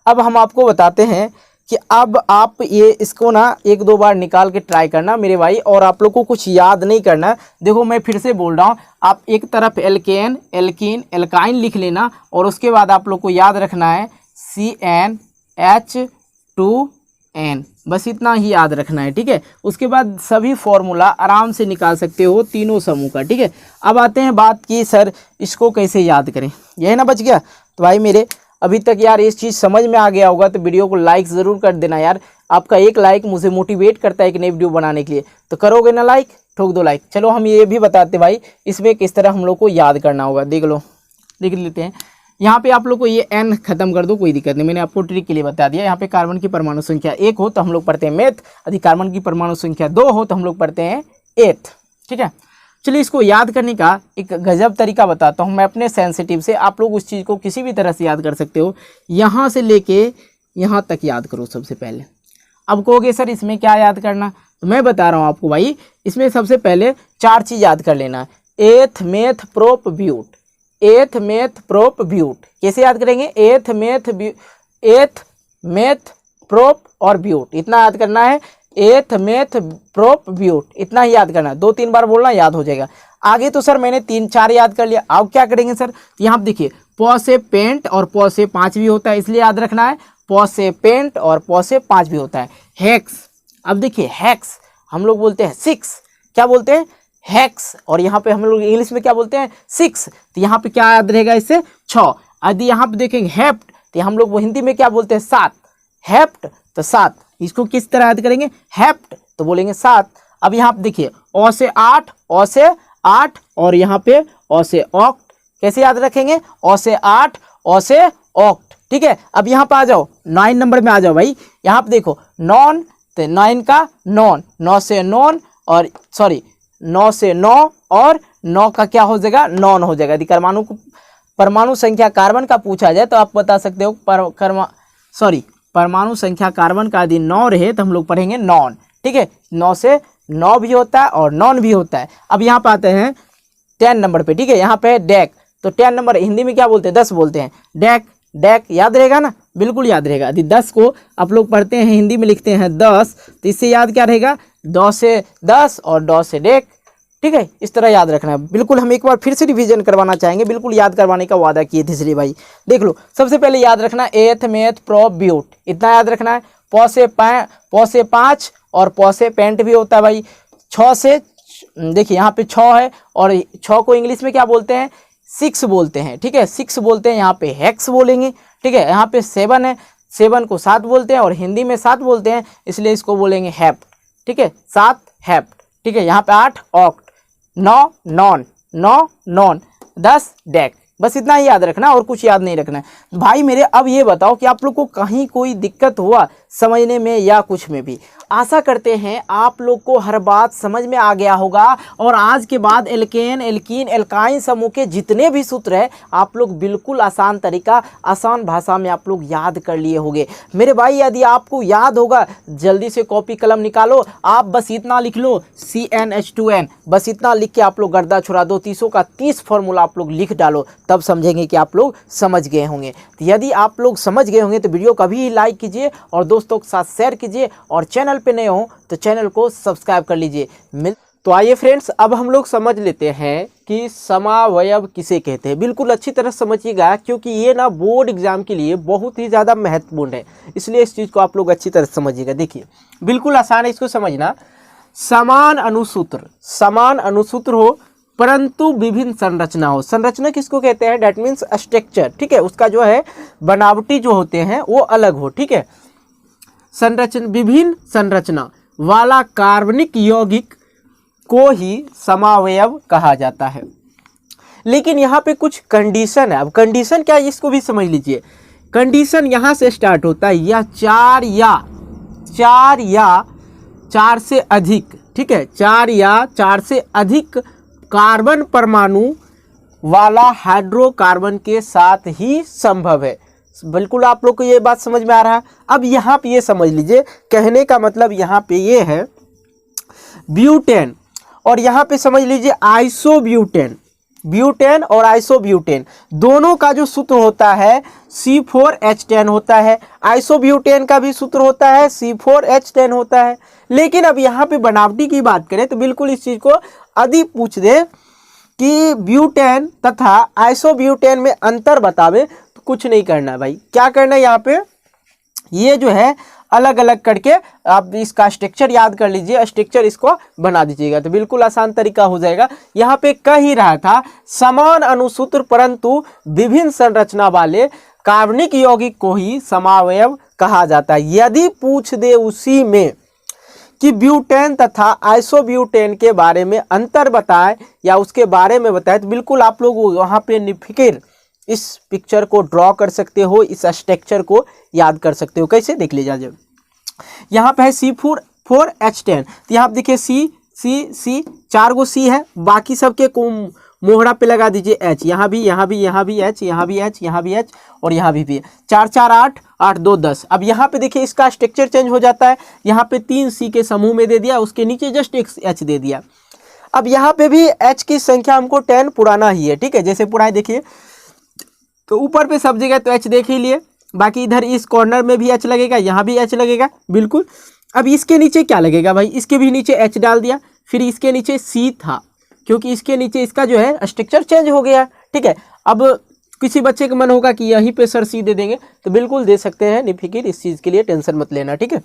Speaker 1: अब हम आपको बताते हैं कि अब आप ये इसको ना एक दो बार निकाल के ट्राई करना मेरे भाई, और आप लोग को कुछ याद नहीं करना। देखो मैं फिर से बोल रहा हूँ, आप एक तरफ एल्केन, एल्कीन, एल्काइन लिख लेना, और उसके बाद आप लोग को याद रखना है CnH2n, बस इतना ही याद रखना है, ठीक है। उसके बाद सभी फॉर्मूला आराम से निकाल सकते हो तीनों समूह का, ठीक है। अब आते हैं बात की सर इसको कैसे याद करें, यही ना बच गया। तो भाई मेरे अभी तक यार इस चीज़ समझ में आ गया होगा तो वीडियो को लाइक ज़रूर कर देना यार। आपका एक लाइक मुझे मोटिवेट करता है एक नई वीडियो बनाने के लिए, तो करोगे ना लाइक, ठोक दो लाइक। चलो हम ये भी बताते भाई इसमें किस तरह हम लोग को याद करना होगा, देख लो, देख लेते हैं। यहाँ पे आप लोग को ये n खत्म कर दो, कोई दिक्कत नहीं, मैंने आपको ट्रिक के लिए बता दिया। यहाँ पे कार्बन की परमाणु संख्या 1 हो तो हम लोग पढ़ते हैं मेथ, यदि कार्बन की परमाणु संख्या 2 हो तो हम लोग पढ़ते हैं एथ, ठीक है। चलिए इसको याद करने का एक गजब तरीका बताता हूँ मैं अपने सेंसिटिव से, आप लोग उस चीज़ को किसी भी तरह से याद कर सकते हो। यहाँ से लेके यहाँ तक याद करो सबसे पहले। अब कहोगे सर इसमें क्या याद करना, तो मैं बता रहा हूँ आपको भाई, इसमें सबसे पहले 4 चीज़ याद कर लेना। एथ, मेथ, प्रोप, ब्यूट। एथ, मेथ, प्रोप, ब्यूट कैसे याद करेंगे, एथ, मेथ, प्रोप और ब्यूट, इतना याद करना है। एथ, मेथ, प्रोप, ब्यूट, इतना ही याद करना है, 2-3 बार बोलना, याद हो जाएगा। आगे तो सर मैंने 3-4 याद कर लिया, अब क्या करेंगे सर, यहाँ पे देखिए प से पेंट और प से 5 भी होता है, इसलिए याद रखना है। प से पेंट और प से 5 भी होता है। हेक्स, अब देखिए हेक्स हम लोग बोलते हैं 6, क्या बोलते हैं हेक्स, और यहाँ पे हम लोग इंग्लिश में क्या बोलते हैं 6, तो यहाँ पे क्या याद रहेगा इससे 6। यदि यहाँ पे देखेंगे हेप्ट, तो हम लोग वो हिंदी में क्या बोलते हैं 7, हेप्ट तो 7, इसको किस तरह याद करेंगे, हेप्ट तो बोलेंगे 7। अब यहाँ पे देखिए ओ से 8, ओ से 8, और यहाँ पे ओ से ऑक्ट, कैसे याद रखेंगे, ओ से 8, ओ से ऑक्ट, ठीक है। अब यहाँ पे आ जाओ 9 नंबर में आ जाओ भाई, यहाँ पे देखो नॉन, तो 9 का नॉन, 9 से नॉन, और सॉरी 9 से 9 और 9 का क्या हो जाएगा, नॉन हो जाएगा। यदि परमाणु संख्या कार्बन का पूछा जाए तो आप बता सकते हो परमाणु संख्या कार्बन का यदि 9 रहे तो हम लोग पढ़ेंगे नॉन, ठीक है। 9 से 9 भी होता है और नॉन भी होता है। अब यहाँ पे आते हैं 10 नंबर पे, ठीक है। यहाँ पे डेक, तो 10 नंबर हिंदी में क्या बोलते हैं, 10 बोलते हैं, डेक, डेक याद रहेगा ना, बिल्कुल याद रहेगा। यदि 10 को आप लोग पढ़ते हैं हिंदी में लिखते हैं 10, तो इससे याद क्या रहेगा, 10 से 10 और 10 से डेक, ठीक है। इस तरह याद रखना है, बिल्कुल। हम एक बार फिर से रिवीजन करवाना चाहेंगे, बिल्कुल याद करवाने का वादा किए थे श्री भाई। देख लो सबसे पहले याद रखना एथ, मेथ, प्रोप, ब्यूट, इतना याद रखना है। प से 5 और प से पेंट भी होता है भाई। 6 से देखिए यहाँ पे 6 है, और 6 को इंग्लिश में क्या बोलते हैं, 6 बोलते हैं, ठीक है, 6 बोलते हैं। यहाँ पे हेक्स बोलेंगे, ठीक है। यहाँ पे 7 है, 7 को 7 बोलते हैं, और हिंदी में 7 बोलते हैं, इसलिए इसको बोलेंगे हेप्ट, ठीक है, 7 हेप्ट, ठीक है। यहाँ पे 8 ऑक्ट, 9 नॉन, 9 नॉन, 10 डेक, बस इतना ही याद रखना और कुछ याद नहीं रखना है भाई मेरे। अब ये बताओ कि आप लोग को कहीं कोई दिक्कत हुआ समझने में या कुछ में भी। आशा करते हैं आप लोग को हर बात समझ में आ गया होगा, और आज के बाद एल्केन, एल्कीन, एल्काइन समूह के जितने भी सूत्र हैं आप लोग बिल्कुल आसान तरीका, आसान भाषा में आप लोग याद कर लिए होंगे मेरे भाई। यदि आपको याद होगा जल्दी से कॉपी कलम निकालो, आप बस इतना लिख लो CnH2n, बस इतना लिख के आप लोग गर्दा छुड़ा दो, 30 का 30 फॉर्मूला आप लोग लिख डालो, तब समझेंगे कि आप लोग समझ गए होंगे। तो यदि आप लोग समझ गए होंगे तो वीडियो को अभी लाइक कीजिए और दोस्तों के साथ शेयर कीजिए, और चैनल पे नए हो तो चैनल को सब्सक्राइब कर लीजिए। तो आइए फ्रेंड्स, अब हम लोग समझ लेते हैं कि समावयव किसे कहते हैं। बिल्कुल अच्छी तरह समझिएगा, क्योंकि ये ना बोर्ड एग्जाम के लिए बहुत ही ज़्यादा महत्वपूर्ण है, इसलिए इस चीज़ को आप लोग अच्छी तरह समझिएगा। देखिए बिल्कुल आसान है इसको समझना। समान अनुसूत्र हो परंतु विभिन्न संरचना हो। संरचना किसको कहते हैं, डेट मीन्स स्ट्रक्चर, ठीक है, उसका जो है बनावटी जो होते हैं वो अलग हो, ठीक है। संरचना, विभिन्न संरचना वाला कार्बनिक यौगिक को ही समावयव कहा जाता है। लेकिन यहाँ पे कुछ कंडीशन है। अब कंडीशन क्या है इसको भी समझ लीजिए। कंडीशन यहाँ से स्टार्ट होता है, या 4 से अधिक, ठीक है, 4 या 4 से अधिक कार्बन परमाणु वाला हाइड्रोकार्बन के साथ ही संभव है। बिल्कुल आप लोग को ये बात समझ में आ रहा है। अब यहाँ पे ये समझ लीजिए, कहने का मतलब यहाँ पे ये है ब्यूटेन, और यहाँ पे समझ लीजिए आइसोब्यूटेन। ब्यूटेन और आइसोब्यूटेन दोनों का जो सूत्र होता है C4H10 होता है। आइसोब्यूटेन का भी सूत्र होता है C4H10 होता है। लेकिन अब यहाँ पे बनावटी की बात करें तो बिल्कुल इस चीज़ को यदि पूछ दे कि ब्यूटेन तथा आइसोब्यूटेन में अंतर बतावे तो कुछ नहीं करना है भाई। क्या करना है यहाँ पे, ये जो है अलग अलग करके आप इसका स्ट्रक्चर याद कर लीजिए, स्ट्रक्चर इसको बना दीजिएगा तो बिल्कुल आसान तरीका हो जाएगा। यहाँ पे कह ही रहा था समान अणुसूत्र परंतु विभिन्न संरचना वाले कार्बनिक यौगिक को ही समावयव कहा जाता है। यदि पूछ दे उसी में कि ब्यूटेन तथा आइसोब्यूटेन के बारे में अंतर बताए या उसके बारे में बताए तो बिल्कुल आप लोग वहाँ पे निफिकिर इस पिक्चर को ड्रॉ कर सकते हो, इस स्ट्रक्चर को याद कर सकते हो। कैसे देख लीजिए, यहाँ पे है C4H10, तो यहाँ पे देखिए C 4 गो C है, बाकी सबके को मोहरा पे लगा दीजिए H, यहाँ भी H, यहाँ भी H, यहाँ भी H और यहाँ भी 4 4 8 8 2 10। अब यहाँ पे देखिए इसका स्ट्रक्चर चेंज हो जाता है, यहाँ पे 3 C के समूह में दे दिया, उसके नीचे जस्ट एक H दे दिया। अब यहाँ पे भी H की संख्या हमको 10 पुराना ही है, ठीक है, जैसे पुराना देखिए तो ऊपर पे सब जगह तो H देख ही लिए, बाकी इधर इस कॉर्नर में भी H लगेगा, यहाँ भी H लगेगा बिल्कुल। अब इसके नीचे क्या लगेगा भाई, इसके भी नीचे H डाल दिया, फिर इसके नीचे C था क्योंकि इसके नीचे इसका जो है स्ट्रक्चर चेंज हो गया, ठीक है। अब किसी बच्चे का मन होगा कि यहीं पे सर C दे देंगे तो बिल्कुल दे सकते हैं, निफिकिर इस चीज़ के लिए टेंशन मत लेना, ठीक है।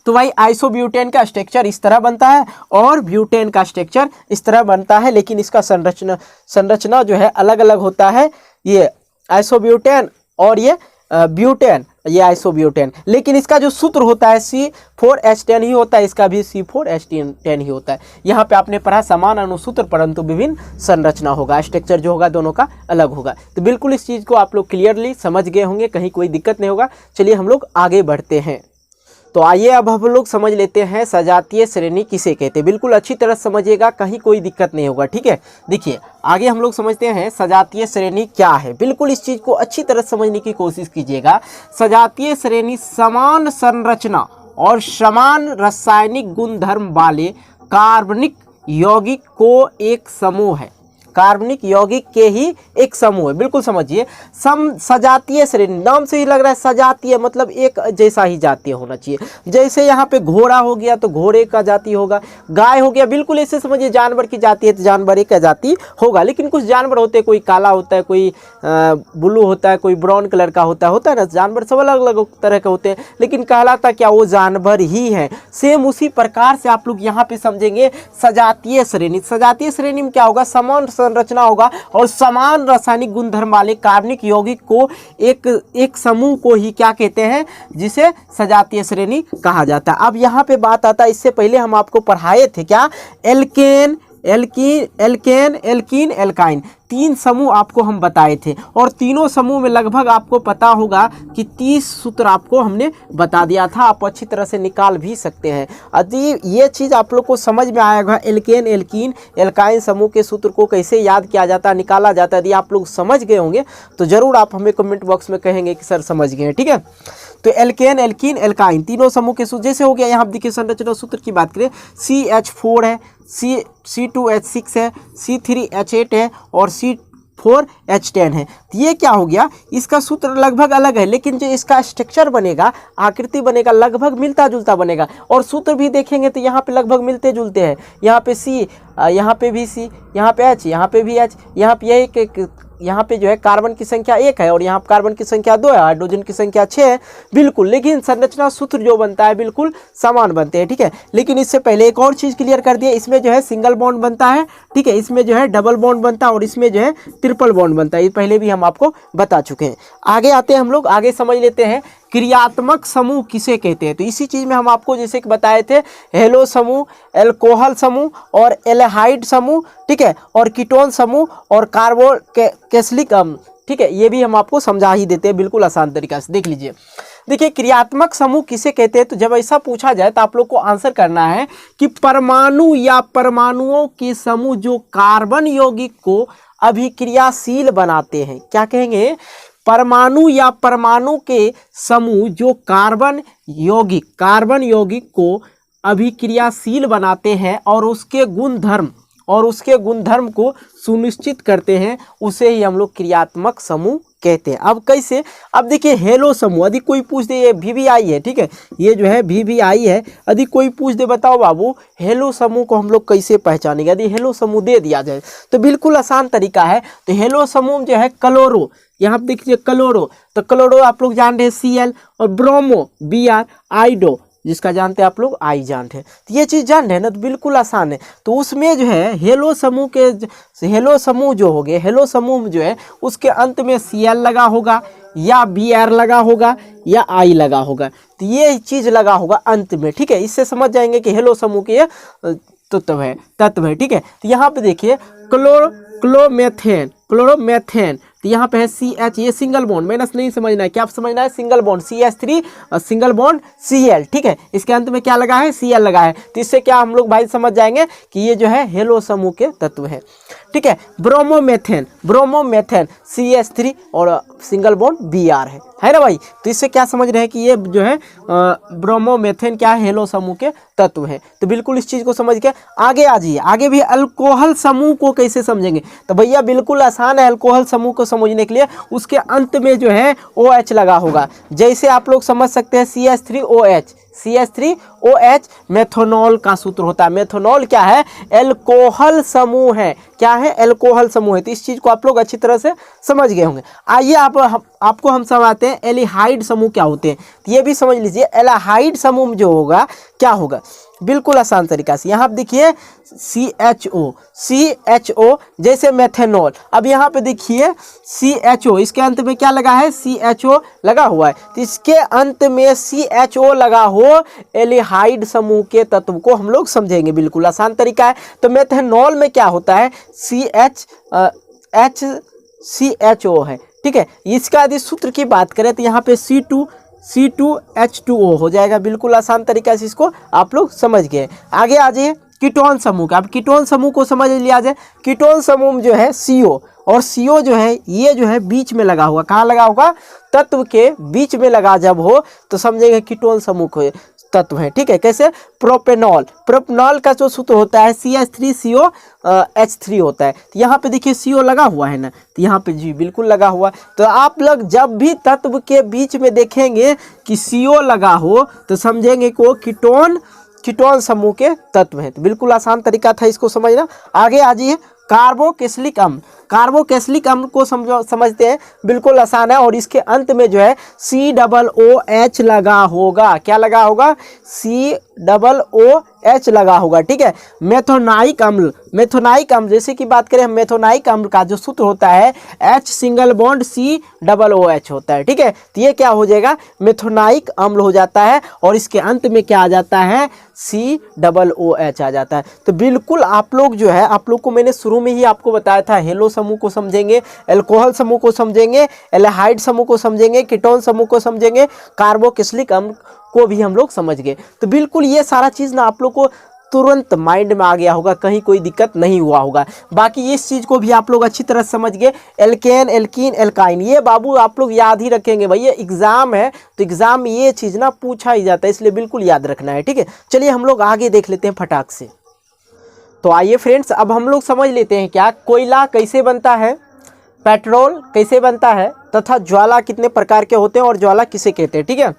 Speaker 1: तो भाई आइसोब्यूटेन का स्ट्रक्चर इस तरह बनता है और ब्यूटेन का स्ट्रक्चर इस तरह बनता है, लेकिन इसका संरचना जो है अलग अलग होता है। ये आइसोब्यूटेन और ये ब्यूटेन, ये आइसोब्यूटेन, लेकिन इसका जो सूत्र होता है C4H10 ही होता है, इसका भी C4H10 ही होता है। यहाँ पे आपने पढ़ा समान अणुसूत्र परंतु विभिन्न संरचना होगा, स्ट्रक्चर जो होगा दोनों का अलग होगा। तो बिल्कुल इस चीज़ को आप लोग क्लियरली समझ गए होंगे, कहीं कोई दिक्कत नहीं होगा। चलिए हम लोग आगे बढ़ते हैं। तो आइए अब हम लोग समझ लेते हैं सजातीय श्रेणी किसे कहते हैं। बिल्कुल अच्छी तरह समझिएगा, कहीं कोई दिक्कत नहीं होगा, ठीक है। देखिए आगे हम लोग समझते हैं सजातीय श्रेणी क्या है। बिल्कुल इस चीज़ को अच्छी तरह समझने की कोशिश कीजिएगा। सजातीय श्रेणी समान संरचना और समान रासायनिक गुणधर्म वाले कार्बनिक यौगिक को एक समूह है, कार्बनिक यौगिक के ही एक समूह है। बिल्कुल समझिए, सजातीय श्रेणी, नाम से ही लग रहा है सजातीय मतलब एक जैसा ही जातीय होना चाहिए। जैसे यहाँ पे घोड़ा हो गया तो घोड़े का जाति होगा, गाय हो गया, बिल्कुल ऐसे समझिए जानवर की जाति है तो जानवर एक का जाति होगा। लेकिन कुछ जानवर होते हैं, कोई काला होता है, कोई ब्लू होता है, कोई ब्राउन कलर का होता है ना, जानवर सब अलग अलग तरह के होते हैं, लेकिन कहलाता क्या वो जानवर ही है। सेम उसी प्रकार से आप लोग यहाँ पे समझेंगे सजातीय श्रेणी। सजातीय श्रेणी में क्या होगा, समान संरचना होगा और समान रासायनिक गुणधर्म वाले कार्बनिक यौगिक को एक समूह को ही क्या कहते हैं, जिसे सजातीय श्रेणी कहा जाता है। अब यहाँ पे बात आता है, इससे पहले हम आपको पढ़ाए थे क्या, एल्केन, एल्कीन, एल्काइन, 3 समूह आपको हम बताए थे और तीनों समूह में लगभग आपको पता होगा कि 30 सूत्र आपको हमने बता दिया था। आप अच्छी तरह से निकाल भी सकते हैं। यदि ये चीज़ आप लोग को समझ में आएगा, एल्केन, एल्कीन, एल्काइन समूह के सूत्र को कैसे याद किया जाता है, निकाला जाता है, यदि आप लोग समझ गए होंगे तो ज़रूर आप हमें कमेंट बॉक्स में कहेंगे कि सर समझ गए हैं, ठीक है। तो एल्केन, एल्कीन, एल्काइन तीनों समूह के सूत्र जैसे हो गया। यहाँ देखिए संरचना सूत्र की बात करें, CH4 है, C2H6 है, C3H8 है और C4H10 है। तो ये क्या हो गया, इसका सूत्र लगभग अलग है, लेकिन जो इसका स्ट्रक्चर बनेगा, आकृति बनेगा, लगभग मिलता जुलता बनेगा। और सूत्र भी देखेंगे तो यहाँ पे लगभग मिलते जुलते हैं। यहाँ पे C, यहाँ पे भी C, यहाँ पे H, यहाँ पे भी H, यहाँ पे यहाँ पे जो है कार्बन की संख्या 1 है और यहाँ कार्बन की संख्या 2 है, हाइड्रोजन की संख्या 6 है, बिल्कुल। लेकिन संरचना सूत्र जो बनता है बिल्कुल समान बनते हैं, ठीक है। लेकिन इससे पहले एक और चीज़ क्लियर कर दिए, इसमें जो है सिंगल बॉन्ड बनता है, ठीक है, इसमें जो है डबल बॉन्ड बनता है और इसमें जो है ट्रिपल बॉन्ड बनता है। ये पहले भी हम आपको बता चुके हैं। आगे आते हैं हम लोग, आगे समझ लेते हैं क्रियात्मक समूह किसे कहते हैं। तो इसी चीज़ में हम आपको जैसे कि बताए थे, हेलो समूह, एल्कोहल समूह और एल्डिहाइड समूह, ठीक है, और कीटोन समूह और कार्बोकैसिलिक अम्ल, ठीक है, ये भी हम आपको समझा ही देते हैं बिल्कुल आसान तरीका से। देख लीजिए, देखिए क्रियात्मक समूह किसे कहते हैं। तो जब ऐसा पूछा जाए तो आप लोग को आंसर करना है कि परमाणु या परमाणुओं के समूह जो कार्बन यौगिक को अभिक्रियाशील बनाते हैं। क्या कहेंगे, परमाणु या परमाणु के समूह जो कार्बन यौगिक को अभिक्रियाशील बनाते हैं और उसके गुणधर्म को सुनिश्चित करते हैं, उसे ही हम लोग क्रियात्मक समूह कहते हैं। अब कैसे, अब देखिए हेलो समूह, यदि कोई पूछ दे ये VVI है, ठीक है, ये जो है VVI है, यदि कोई पूछ दे बताओ बाबू हेलो समूह को हम लोग कैसे पहचानेंगे, यदि हेलो समूह दे दिया जाए तो बिल्कुल आसान तरीका है। तो हेलो समूह जो है क्लोरो, यहाँ पे देखिए क्लोरो, तो क्लोरो आप लोग जान रहे हैं Cl, और ब्रोमो Br, आइडो जिसका जानते हैं आप लोग आई जानते हैं, तो ये चीज़ जान रहे हैं ना, तो बिल्कुल आसान है। तो उसमें जो है हेलो समूह हेलो समूह जो हो गए, हेलो समूह जो है उसके अंत में Cl लगा होगा या Br लगा होगा या I लगा होगा, तो ये चीज़ लगा होगा अंत में, ठीक है। इससे समझ जाएंगे कि हेलो समूह के ये तत्व है, ठीक है। तो यहाँ पे देखिए क्लोरोमेथेन, तो यहाँ पे है CH, ये सिंगल बॉन्ड, माइनस नहीं समझना है, क्या आप समझना है, सिंगल बॉन्ड CH3 और सिंगल बॉन्ड Cl, ठीक है। इसके अंत में क्या लगा है, Cl लगा है, तो इससे क्या हम लोग भाई समझ जाएंगे कि ये जो है हेलो समूह के तत्व है, ठीक है। ब्रोमोमेथेन CH3 और सिंगल बॉन्ड Br है ना भाई। तो इससे क्या समझ रहे हैं कि ये जो है ब्रोमोमेथेन क्या है, हेलो समूह के तत्व है। तो बिल्कुल इस चीज़ को समझ के आगे आ जाइए, आगे भी अल्कोहल समूह को कैसे समझेंगे, तो भैया बिल्कुल आसान है। अल्कोहल समूह को समझने के लिए उसके अंत में जो है OH लगा होगा, जैसे आप लोग समझ सकते हैं CH3OH मेथनॉल का सूत्र होता है। मेथनॉल क्या है, अल्कोहल समूह है, क्या है, अल्कोहल समूह है। तो इस चीज़ को आप लोग अच्छी तरह से समझ गए होंगे। आइए आपको हम समझाते हैं एल्डिहाइड समूह क्या होते हैं, तो ये भी समझ लीजिए। एल्डिहाइड समूह जो होगा क्या होगा, बिल्कुल आसान तरीका से, यहाँ पे देखिए CHO जैसे मेथेनॉल। अब यहाँ पे देखिए CHO, इसके अंत में क्या लगा है, CHO लगा हुआ है, तो इसके अंत में CHO लगा हो एल्डिहाइड समूह के तत्व को हम लोग समझेंगे, बिल्कुल आसान तरीका है। तो मेथेनॉल में क्या होता है, CHO है, ठीक है। इसका यदि सूत्र की बात करें तो यहाँ पे C2H2O हो जाएगा, बिल्कुल आसान तरीका से इसको आप लोग समझ गए। आगे आ जाइए कीटोन समूह का। अब कीटोन समूह को समझ लिया जाए। कीटोन समूह जो है CO, और CO जो है ये जो है बीच में लगा हुआ, कहाँ लगा होगा, तत्व के बीच में लगा जब हो तो समझेंगे कीटोन समूह को तत्व है, ठीक है। कैसे, प्रोपेनॉल का जो सूत्र होता है CH3COH3 होता है। तो यहाँ पे देखिए CO लगा हुआ है ना, तो यहाँ पे जी बिल्कुल लगा हुआ। तो आप लोग जब भी तत्व के बीच में देखेंगे कि CO लगा हो तो समझेंगे को कीटोन समूह के तत्व है। तो बिल्कुल आसान तरीका था इसको समझना। आगे आ जाइए कार्बोक्सिलिक अम्ल। कार्बोक्सिलिक अम्ल को समझते हैं, बिल्कुल आसान है। और इसके अंत में जो है COOH लगा होगा, क्या लगा होगा, COOH लगा होगा, ठीक है। मेथोनाइक अम्ल जैसे कि बात करें हम, मेथोनाइक अम्ल का जो सूत्र होता है H सिंगल बॉन्ड COOH होता है, ठीक है। तो ये क्या हो जाएगा, मेथोनाइक अम्ल हो जाता है, और इसके अंत में क्या आ जाता है, COOH आ जाता है। तो बिल्कुल आप लोग जो है, आप लोग को मैंने शुरू में ही आपको बताया था, हेलो समूह को समझेंगे, अल्कोहल समूह को समझेंगे, एल्डिहाइड समूह को समझेंगे, कीटोन समूह को समझेंगे, कार्बोक्सिलिक अम्ल को भी हम लोग समझ गए। तो बिल्कुल ये सारा चीज़ ना आप लोग को तुरंत माइंड में आ गया होगा, कहीं कोई दिक्कत नहीं हुआ होगा। बाकी इस चीज़ को भी आप लोग अच्छी तरह समझ गए। एल्केन, एल्कीन, एल्काइन, ये बाबू आप लोग याद ही रखेंगे भैया, एग्जाम है तो एग्जाम में ये चीज़ ना पूछा ही जाता है, इसलिए बिल्कुल याद रखना है, ठीक है। चलिए हम लोग आगे देख लेते हैं फटाक से। तो आइए फ्रेंड्स, अब हम लोग समझ लेते हैं क्या कोयला कैसे बनता है, पेट्रोल कैसे बनता है, तथा ज्वाला कितने प्रकार के होते हैं और ज्वाला किसे कहते हैं, ठीक है।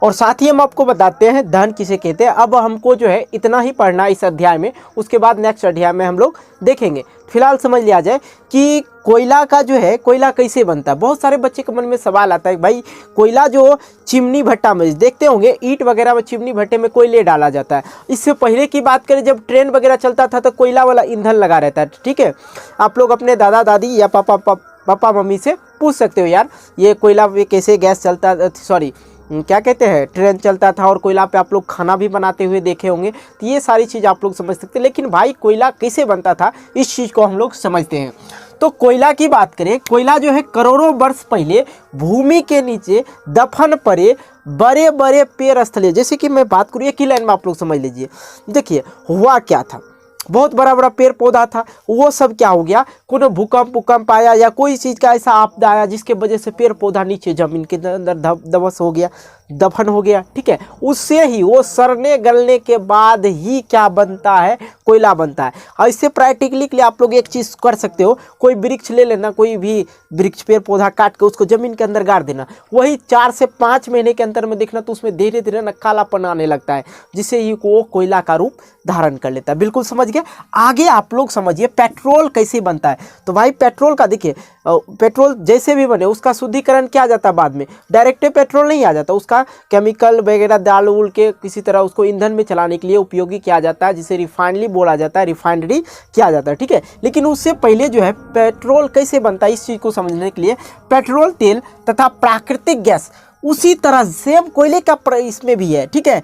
Speaker 1: और साथ ही हम आपको बताते हैं दहन किसे कहते हैं। अब हमको जो है इतना ही पढ़ना इस अध्याय में, उसके बाद नेक्स्ट अध्याय में हम लोग देखेंगे। फिलहाल समझ लिया जाए कि कोयला का जो है, कोयला कैसे बनता है। बहुत सारे बच्चे के मन में सवाल आता है भाई, कोयला जो चिमनी भट्टा में देखते होंगे, ईंट वगैरह में चिमनी भट्टे में कोयले डाला जाता है। इससे पहले की बात करें, जब ट्रेन वगैरह चलता था तो कोयला वाला ईंधन लगा रहता है, ठीक है। आप लोग अपने दादा दादी या पापा मम्मी से पूछ सकते हो, यार ये कोयला पे कैसे गैस चलता, सॉरी क्या कहते हैं, ट्रेन चलता था, और कोयला पे आप लोग खाना भी बनाते हुए देखे होंगे। तो ये सारी चीज़ आप लोग समझ सकते हैं। लेकिन भाई कोयला कैसे बनता था, इस चीज़ को हम लोग समझते हैं। तो कोयला की बात करें, कोयला जो है करोड़ों वर्ष पहले भूमि के नीचे दफन पड़े बड़े बड़े पेड़ स्थल, जैसे कि मैं बात करूँ एक ही लाइन में आप लोग समझ लीजिए। देखिए हुआ क्या था, बहुत बड़ा बड़ा पेड़ पौधा था, वो सब क्या हो गया, कोनो भूकंप आया या कोई चीज़ का ऐसा आपदा आया जिसके वजह से पेड़ पौधा नीचे ज़मीन के अंदर दबस हो गया, दफन हो गया, ठीक है। उससे ही वो सड़ने गलने के बाद ही क्या बनता है, कोयला बनता है। ऐसे प्रैक्टिकली के लिए आप लोग एक चीज़ कर सकते हो, कोई वृक्ष ले लेना, कोई भी वृक्ष पेड़ पौधा काट के उसको ज़मीन के अंदर गाड़ देना, वही 4 से 5 महीने के अंदर में देखना तो उसमें धीरे धीरे ना कालापन आने लगता है, जिससे ही वो कोयला का रूप धारण कर लेता है। बिल्कुल समझ गए। आगे आप लोग समझिए पेट्रोल कैसे बनता है। तो भाई पेट्रोल का देखिए, पेट्रोल जैसे भी बने उसका शुद्धिकरण क्या जाता है बाद में, डायरेक्ट पेट्रोल नहीं आ जाता, उसका केमिकल वगैरह डाल उल के किसी तरह उसको ईंधन में चलाने के लिए उपयोगी किया जाता है, जिसे रिफाइनरी बोला जाता है, रिफाइनरी किया जाता है, ठीक है। लेकिन उससे पहले जो है पेट्रोल कैसे बनता है, इस चीज़ को समझने के लिए पेट्रोल तेल तथा प्राकृतिक गैस उसी तरह सेम कोयले का इसमें भी है, ठीक है।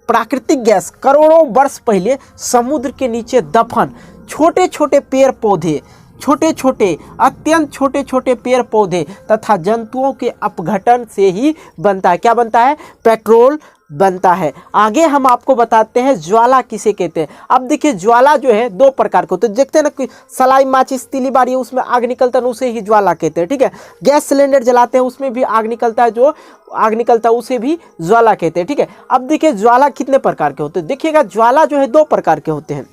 Speaker 1: प्राकृतिक गैस करोड़ों वर्ष पहले समुद्र के नीचे दफन छोटे छोटे पेड़ पौधे, छोटे छोटे अत्यंत छोटे छोटे पेड़ पौधे तथा जंतुओं के अपघटन से ही बनता है। क्या बनता है, पेट्रोल बनता है। आगे हम आपको बताते हैं ज्वाला किसे कहते हैं। अब देखिए ज्वाला जो है 2 प्रकार के होते हैं, देखते हैं ना कि सलाई माचिस तीली बारी उसमें आग निकलता है, उसे ही ज्वाला कहते हैं, ठीक है। गैस सिलेंडर जलाते हैं उसमें भी आग निकलता है, जो आग निकलता है उसे भी ज्वाला कहते हैं, ठीक है। अब देखिए ज्वाला कितने प्रकार के होते हैं, देखिएगा ज्वाला जो है 2 प्रकार के होते हैं।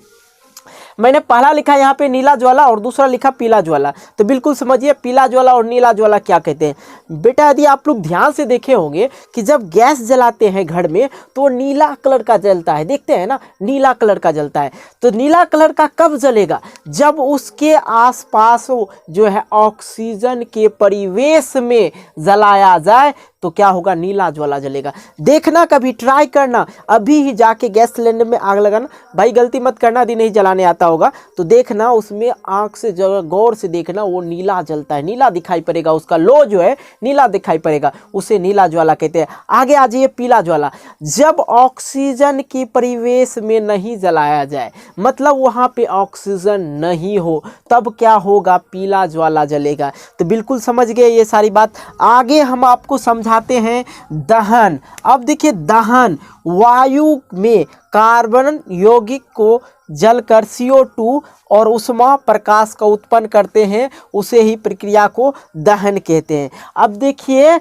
Speaker 1: मैंने पहला लिखा यहाँ पे नीला ज्वाला और दूसरा लिखा पीला ज्वाला। तो बिल्कुल समझिए पीला ज्वाला और नीला ज्वाला क्या कहते हैं। बेटा यदि आप लोग ध्यान से देखे होंगे कि जब गैस जलाते हैं घर में तो नीला कलर का जलता है, देखते हैं ना, नीला कलर का जलता है। तो नीला कलर का कब जलेगा, जब उसके आसपास जो है ऑक्सीजन के परिवेश में जलाया जाए तो क्या होगा, नीला ज्वाला जलेगा। देखना, कभी ट्राई करना, अभी ही जाके गैस सिलेंडर में आग लगाना, भाई गलती मत करना यदि नहीं जलाने आता होगा तो देखना उसमें आंख से गौर से देखना, वो नीला जलता है, नीला दिखाई पड़ेगा, उसका लो जो है नीला दिखाई पड़ेगा, उसे नीला ज्वाला कहते हैं। आगे आ जाइए पीला ज्वाला, जब ऑक्सीजन की परिवेश में नहीं जलाया जाए, मतलब वहां पे ऑक्सीजन नहीं हो, तब क्या होगा, पीला ज्वाला जलेगा। तो बिल्कुल समझ गए ये सारी बात। आगे हम आपको समझाते हैं दहन। अब देखिए दहन, वायु में कार्बन यौगिक को जलकर CO2 और उष्मा प्रकाश का उत्पन्न करते हैं, उसे ही प्रक्रिया को दहन कहते हैं। अब देखिए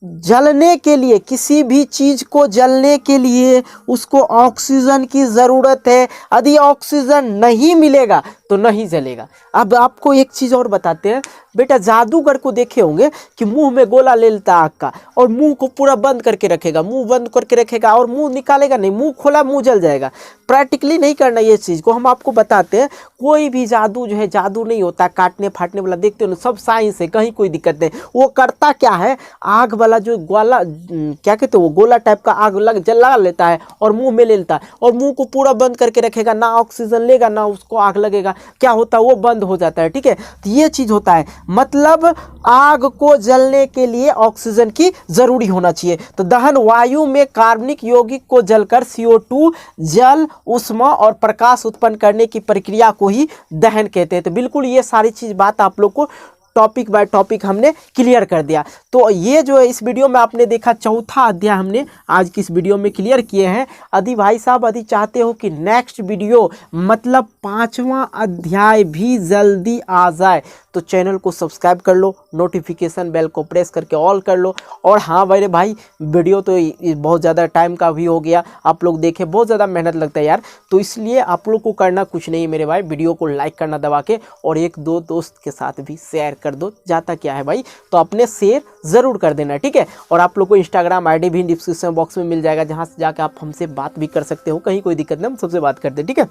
Speaker 1: जलने के लिए, किसी भी चीज़ को जलने के लिए उसको ऑक्सीजन की ज़रूरत है, यदि ऑक्सीजन नहीं मिलेगा तो नहीं जलेगा। अब आपको एक चीज़ और बताते हैं, बेटा जादूगर को देखे होंगे कि मुंह में गोला ले लेता आग का और मुंह को पूरा बंद करके रखेगा, मुंह बंद करके रखेगा और मुंह निकालेगा नहीं, मुंह खोला मुंह जल जाएगा। प्रैक्टिकली नहीं करना ये चीज़ को, हम आपको बताते हैं। कोई भी जादू जो है जादू नहीं होता, काटने फाटने वाला देखते हो ना, सब साइंस है, कहीं कोई दिक्कत नहीं। वो करता क्या है, आग वाला जो गोला क्या कहते हैं, वो गोला टाइप का आग जला लेता है और मुंह में ले लेता है और मुंह को पूरा बंद करके रखेगा, ना ऑक्सीजन लेगा ना उसको आग लगेगा, क्या होता है वो बंद हो जाता है, ठीक है। तो ये चीज़ होता है, मतलब आग को जलने के लिए ऑक्सीजन की जरूरी होना चाहिए। तो दहन वायु में कार्बनिक यौगिक को जलकर CO2 जल उष्मा और प्रकाश उत्पन्न करने की प्रक्रिया को ही दहन कहते हैं। तो बिल्कुल ये सारी चीज बात आप लोग को टॉपिक बाय टॉपिक हमने क्लियर कर दिया। तो ये जो है इस वीडियो में आपने देखा चौथा अध्याय हमने आज की इस वीडियो में क्लियर किए हैं। यदि भाई साहब यदि चाहते हो कि नेक्स्ट वीडियो मतलब 5वां अध्याय भी जल्दी आ जाए तो चैनल को सब्सक्राइब कर लो, नोटिफिकेशन बेल को प्रेस करके ऑल कर लो। और हाँ मेरे भाई वीडियो तो बहुत ज़्यादा टाइम का भी हो गया, आप लोग देखें, बहुत ज़्यादा मेहनत लगता है यार, तो इसलिए आप लोग को करना कुछ नहीं मेरे भाई, वीडियो को लाइक करना दबा के और 1-2 दोस्त के साथ भी शेयर कर दो, जाता क्या है भाई, तो अपने शेयर ज़रूर कर देना, ठीक है। और आप लोग को इंस्टाग्राम ID भी डिस्क्रिप्शन बॉक्स में मिल जाएगा, जहाँ से जाकर आप हमसे बात भी कर सकते हो, कहीं कोई दिक्कत नहीं, हम सबसे बात करते हैं, ठीक है।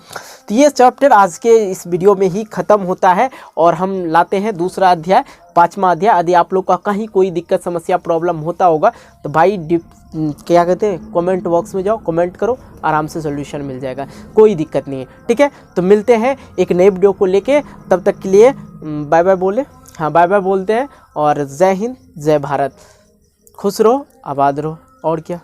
Speaker 1: तो ये चैप्टर आज के इस वीडियो में ही ख़त्म होता है और हम लाते हैं दूसरा अध्याय, 5वां अध्याय। यदि आप लोग का कहीं कोई दिक्कत समस्या प्रॉब्लम होता होगा तो भाई क्या कहते हैं, कमेंट बॉक्स में जाओ, कमेंट करो, आराम से सोल्यूशन मिल जाएगा, कोई दिक्कत नहीं है, ठीक है। तो मिलते हैं एक नए वीडियो को लेके, तब तक के लिए बाय बाय बोले, हाँ बाय बाय बोलते हैं और जय हिंद जय भारत, खुश रहो आबाद रहो, और क्या।